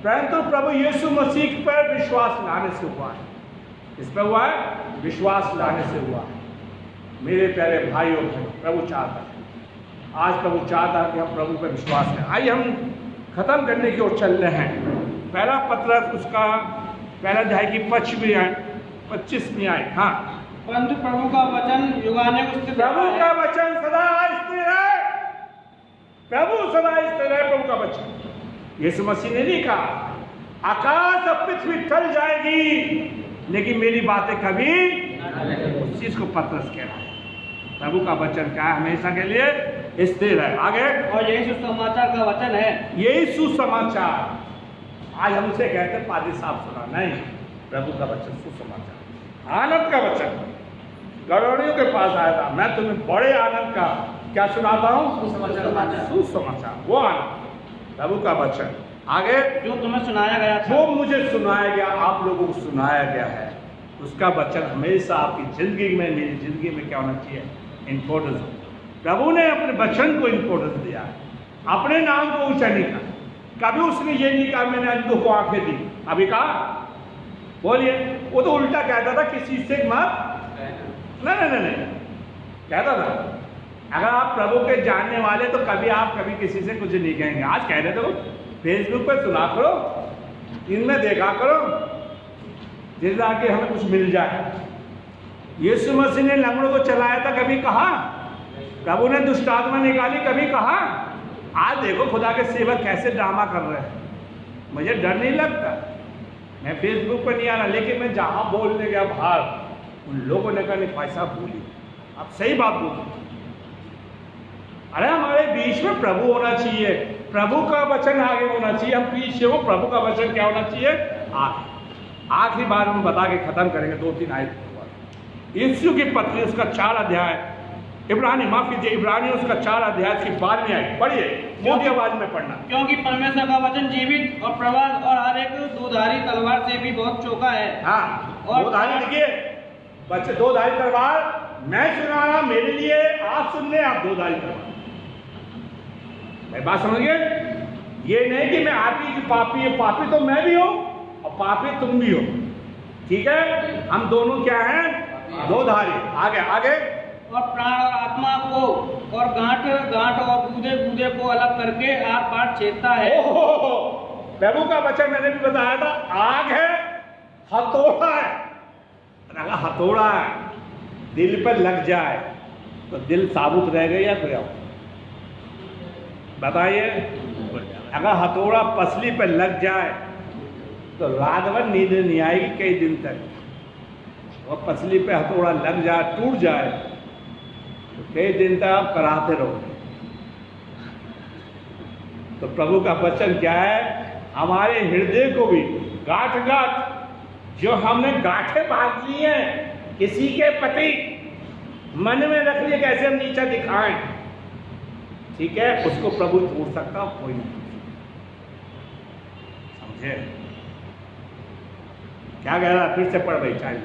परंतु प्रभु यीशु मसीह पर विश्वास लाने से हुआ है। इस पर हुआ है, विश्वास लाने से हुआ है। मेरे प्यारे भाइयों, प्रभु चाहता है, आज प्रभु चाहता है कि हम प्रभु पर विश्वास करें। आइए हम खत्म करने की ओर चल रहे हैं। पहला पत्र उसका पहला अध्याय की 25वीं आयत। हाँ, परंतु प्रभु का वचन युगाने प्रभु का वचन सदा स्थिर है। प्रभु सदा स्थिर है। प्रभु का वचन यीशु मसीह ने नहीं कहा आकाश और पृथ्वी टल जाएगी लेकिन मेरी बातें कभी, उस चीज को पत्रस कह रहा है। प्रभु का वचन क्या है? हमेशा के लिए स्थिर है। आगे, और यही सुसमाचार का वचन है। यही सुसमाचार। आज हमसे कहते हैं पादरी साहब सुना, नहीं, प्रभु का वचन सुसमाचार, आनंद का वचन। गड़ोड़ियों के पास आया था, मैं तुम्हें बड़े आनंद का क्या सुनाता हूँ? सुसमाचार। वो आनंद प्रभु का वचन। आगे, जो तुम्हें सुनाया गया था, जो मुझे सुनाया गया, आप लोगों को सुनाया गया है, उसका वचन हमेशा आपकी जिंदगी में, मेरी जिंदगी में क्या होना चाहिए? इंपॉर्टेंस। प्रभु ने अपने वचन को इंपॉर्टेंस दिया है, अपने नाम को ऊंचा नहीं कहा। कभी उसने ये नहीं कहा मैंने अंधों को आंखें दी। अभी कहा, बोलिए। वो तो उल्टा कहता था किसी से मत, नहीं कहता था। अगर आप प्रभु के जानने वाले तो कभी आप कभी किसी से कुछ नहीं कहेंगे। आज कह रहे थे फेसबुक पे सुना करो, इनमें देखा करो, जिस आके हमें कुछ मिल जाए। यीशु मसीह ने लंगड़ों को चलाया था, कभी कहा? प्रभु ने दुष्टात्मा निकाली, कभी कहा? आज देखो खुदा के सेवक कैसे ड्रामा कर रहे हैं। मुझे डर नहीं लगता, मैं फेसबुक पर नहीं आना, लेकिन मैं जहाँ बोलने गया बाहर, उन लोगों ने कहा नहीं भाई साहब बोलिए, आप सही बात बोलिए। अरे हमारे बीच में प्रभु होना चाहिए, प्रभु का वचन आगे होना चाहिए, हम पीछे हो, प्रभु का वचन क्या होना चाहिए आगे। आखिरी बार हम बता के खत्म करेंगे 2-3 आयत के बाद। यीशु की पत्री उसका 4 अध्याय, इब्रानी उसका 4 अध्याय की 12वीं आयत पढ़िए, मोटी आवाज में पढ़ना। क्योंकि परमेश्वर का वचन जीवित और प्रबल और हर एक दोधारी तलवार से भी बहुत चौका है। हाँ, और दोधारी देखिए बच्चे, दोधारी तलवार मैं सुना रहा मेरे लिए, आप सुन ले, आप दोधारी तलवार। मैं बात समझिए, ये नहीं कि मैं आप ही की पापी है, पापी तो मैं भी हूं और पापी तुम भी हो, ठीक है, हम दोनों क्या हैं, दोधारी। आगे आगे, और प्राण और आत्मा को और गांठ गांठ और गूदे गूदे को अलग करके आर पार छेदता है। प्रभु का वचन मैंने भी बताया था, आग है, हथौड़ा है, अगर हथौड़ा है दिल पर लग जाए तो दिल साबुत रह गया या गया, बताइए। अगर हथौड़ा पसली पर लग जाए तो रात भर नींद नहीं आएगी कई दिन तक। और पसली पे हथौड़ा लग जाए, टूट जाए तो कई दिन तक आप कराते रहोगे। तो प्रभु का वचन क्या है, हमारे हृदय को भी गांठ गांठ जो हमने गांठें बांध ली हैं किसी के प्रति, मन में रख लिए कैसे हम नीचा दिखाएं, ठीक है, उसको प्रभु तोड़ सकता कोई नहीं। समझे क्या कह रहा, फिर से पढ़ भाई, चाहिए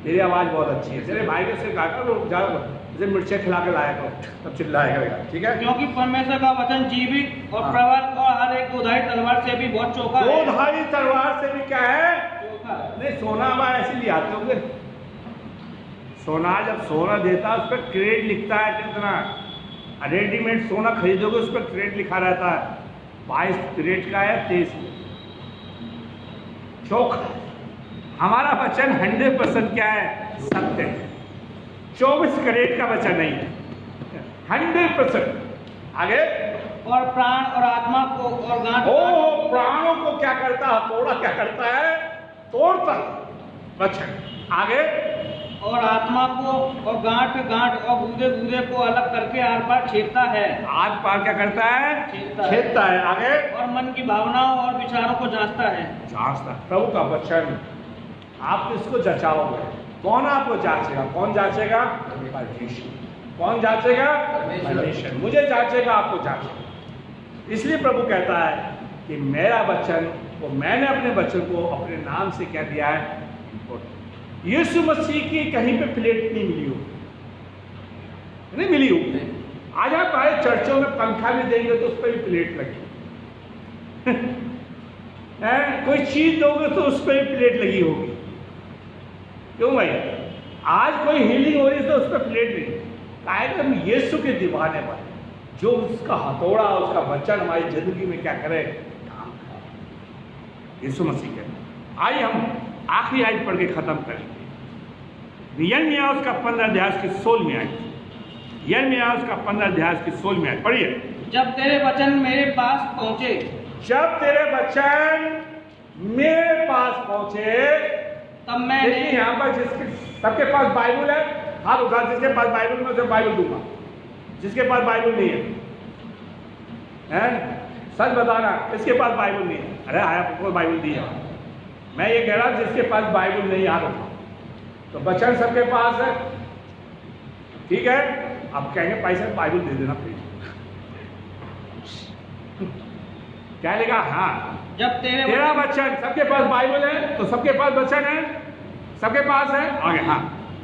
मेरी आवाज बहुत अच्छी है, चले भाई के से गाकर जैसे मिर्चे खिला के लाया करो, तब चिल्लाएगा, ठीक है। क्योंकि परमेश्वर का वचन जीवित और प्रबल और हर एक दोधारी तलवार से भी बहुत चौका है। दोधारी तलवार से भी क्या है, चौका। नहीं सोना हमारा ऐसे ले आते होंगे, सोना जब सोना देता है उस पर क्रेड लिखता है कितना, रेडीमेड सोना खरीदोगे उस पर क्रेड लिखा रहता है, 22 क्रेड का है, 23 चौक। हमारा वचन 100% क्या है, सत्य है, 24 कैरेट का वचन नहीं है, 100%। आगे, और प्राण और आत्मा को और गांठ प्राणों को क्या करता है, हथौड़ा क्या करता है, तोड़ता वचन। आगे, और आत्मा को और गांठ गांठ और गूदे गूदे को अलग करके आर पार छेदता है। आर पार क्या करता है, छेदता है। आगे, और मन की भावनाओं और विचारों को जांचता है। जांचता, प्रभु का वचन आप किसको जचाओगे, कौन आपको जांचेगा, कौन जांचेगा, परमेश्वर। कौन जांचेगा, परमेश्वर। मुझे जांचेगा, आपको जांचेगा। इसलिए प्रभु कहता है कि मेरा वचन, वो मैंने अपने वचन को अपने नाम से क्या दिया है, यीशु मसीह की कहीं पे प्लेट नहीं मिली हो, नहीं मिली हो। आज आप आए चर्चों में पंखा भी देंगे तो उस पर भी प्लेट लगी कोई चीज दोगे तो उस पर भी प्लेट लगी होगी, क्यों भाई। आज कोई हीलिंग हो रही है तो उस पर प्लेट नहीं, हम यीशु के दीवाने पर, जो उसका हथौड़ा उसका वचन हमारी जिंदगी में क्या करे, काम करे। यीशु मसीह के आइए हम आखिरी आयत पढ़ के खत्म करेंगे। यिर्मयाह उसका 15 अध्याय की 16वीं आयत, यिर्मयाह उसका 15 अध्याय की 16वीं आयत पढ़िए। जब तेरे वचन मेरे पास पहुंचे, जब तेरे वचन मेरे पास पहुंचे, तब मैं देखिए यहाँ पर जिसके सबके पास बाइबल है हाथ उठा, जिसके पास बाइबल में उसे बाइबल दूंगा, जिसके पास बाइबल नहीं है सच बताना, इसके पास बाइबल नहीं है। अरे आया आपको बाइबल दी है, मैं ये कह रहा जिसके पास बाइबल नहीं आ रहा, तो वचन सबके पास है, ठीक है। अब कहेंगे पैसे बाइबल दे देना प्लीज, क्या लिखा, हाँ जब तेरा वचन, सबके पास बाइबल है तो सबके पास वचन है, सबके पास है। आगे, हाँ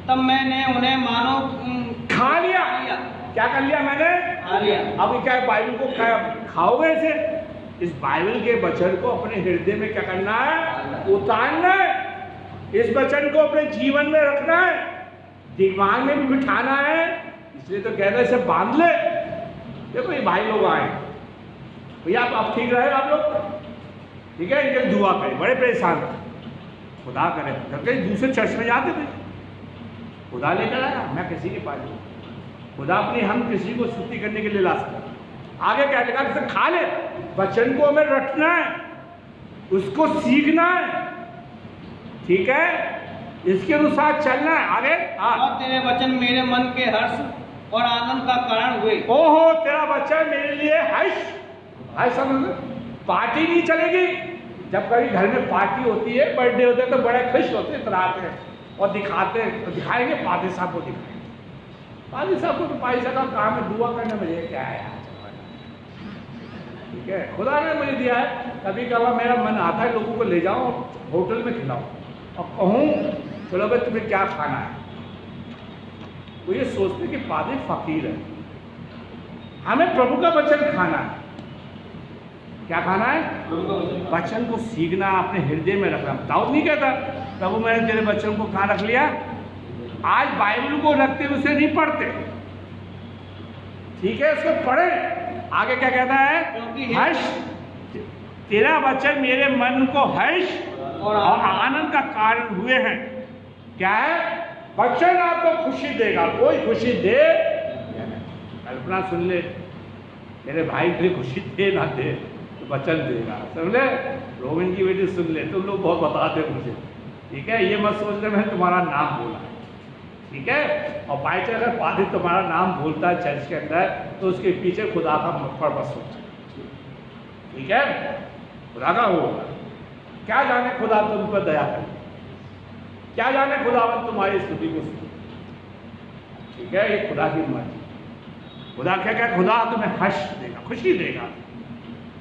तब मैंने उन्हें मानो खा लिया। क्या कर लिया मैंने, खा लिया। अब क्या बाइबल को खाओगे ऐसे, इस बाइबल के वचन को अपने हृदय में क्या करना है, उतारना है, इस वचन को अपने जीवन में रखना है, दिमाग में भी बिठाना है। इसलिए तो कहते हैं इसे बांध ले। देखो ये भाई लोग आए भैया, आप ठीक रहे, आप लोग ठीक है, इनके दुआ करें, बड़े परेशान खुदा करे, कहीं दूसरे चर्च में जाते थे, खुदा लेकर आया, मैं किसी के पास नहीं, खुदा अपनी हम किसी को स्तुति करने के लिए ला सकते। आगे क्या लिखा, कि खा ले, वचन को हमें रटना है, उसको सीखना है, ठीक है, इसके अनुसार चलना है आगे। और तेरे वचन मेरे मन के हर्ष और आनंद का कारण हुए। ओहो, तेरा बच्चा मेरे लिए हर्ष, हर्ष समझ, पार्टी नहीं चलेगी। जब कभी घर में पार्टी होती है, बर्थडे होते हैं, तो बड़े खुश होते हैं, इतराते हैं और दिखाएंगे पादी साहब को, दिखाएंगे पादी साहब को। तो पादी साहब का काम है दुआ करने में, ये क्या है यार, ठीक है, खुदा ने मुझे दिया है। कभी कभार मेरा मन आता है लोगों को ले जाऊं होटल में खिलाऊं और कहूं चलो भाई तुम्हें क्या खाना है। वो ये सोचते कि पादरी फकीर है, हमें प्रभु का वचन खाना है। क्या खाना है? वचन को सीखना, अपने हृदय में रखना। दाऊद नहीं कहता प्रभु मैंने तेरे वचन को कहाँ रख लिया? आज बाइबल को रखते हुए उसे नहीं पढ़ते, ठीक है, उसको पढ़े। आगे क्या कहता है? क्योंकि हर्ष, तेरा वचन मेरे मन को हर्ष और आनंद का कारण हुए हैं। क्या है? वचन आपको खुशी देगा। कोई खुशी दे, कल्पना सुन ले, मेरे भाई तुझे खुशी दे ना दे, तो वचन देगा। समझ ले, रोमिन की बेटी सुन ले, तुम लोग बहुत बताते हो मुझे, ठीक है, ये मत सोच ले मैंने तुम्हारा नाम बोला है, ठीक है। और बाई चांस अगर पादरी तुम्हारा नाम बोलता है चर्च के अंदर, तो उसके पीछे खुदा का पर्पस सोचो, ठीक है, खुदा का होगा। क्या जाने खुदा तुम पर दया करे, क्या जाने खुदावन तुम्हारी स्तुति को सुने, ठीक है, ये खुदा की मर्जी। खुदा क्या क्या, खुदा तुम्हें हर्ष देगा, खुशी देगा।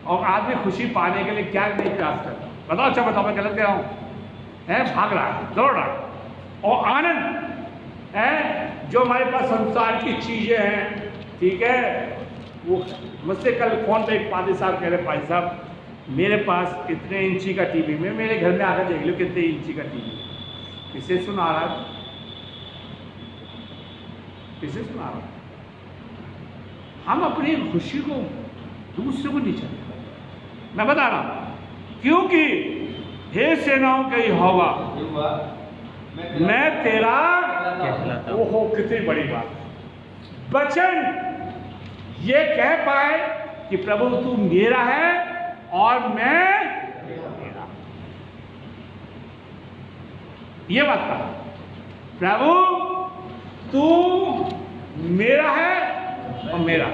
और आदमी खुशी पाने के लिए क्या नहीं प्रयास करता? बताओ, अच्छा बताओ, मैं गलत कह रहा हूँ? है, भाग रहा है, दौड़ रहा है। और आनंद है, जो हमारे पास संसार की चीजें हैं, ठीक है, वो मुझसे कल फोन पे एक पादरी साहब कह रहे, भाई साहब मेरे पास इतने इंची का टीवी में, मेरे घर में आकर देख लो कितने इंची का टीवी है। किसे सुना रहा है? किसे सुना रहा है? हम अपनी खुशी को दूसरे को नहीं चाहते। मैं बता रहा हूं, क्योंकि हे सेनाओं के यहोवा मैं तेरा कहलाता हूं। ओहो, कितनी बड़ी बात। वचन ये कह पाए कि प्रभु तू मेरा है और मैं तेरा। ये बात कहा, प्रभु तू मेरा है और मेरा।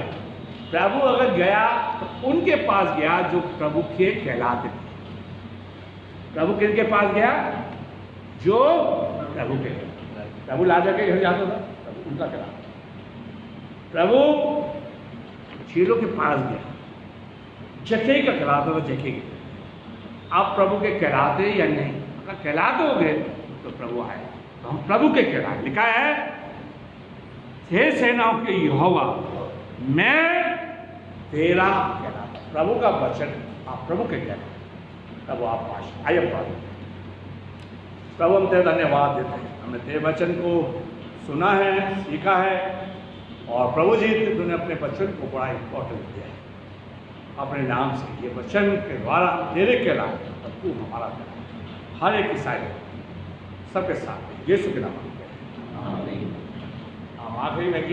प्रभु अगर गया तो उनके पास गया जो प्रभु के कहलाते थे। प्रभु किनके पास गया? जो प्रभु के। प्रभु लाजर के घर जाता था, प्रभु उनका कहलाता। प्रभु चेलों के पास गया, जक्कई का कहलाता था, जक्कई के। आप प्रभु के कहलाते या नहीं? अगर कहलाते होगे तो प्रभु आए, तो हम प्रभु के कहलाए। लिखा है, हे सेनाओं के यहोवा मैं तेरा कहलाता। प्रभु का वचन आप प्रभु के कहलाते, प्रभु आप पास। आइए प्रभु हम तेरे धन्यवाद देते हैं, हमने तेरे वचन को सुना है, सीखा है, और प्रभु जी तूने अपने वचन को बड़ा इंपॉर्टेंट दिया है। अपने नाम से ये वचन के द्वारा हम तेरे कहलाए, तब तू हमारा कहलाए। हर एक ईसाई सबके साथ यीशु के नाम में हम आखिरी में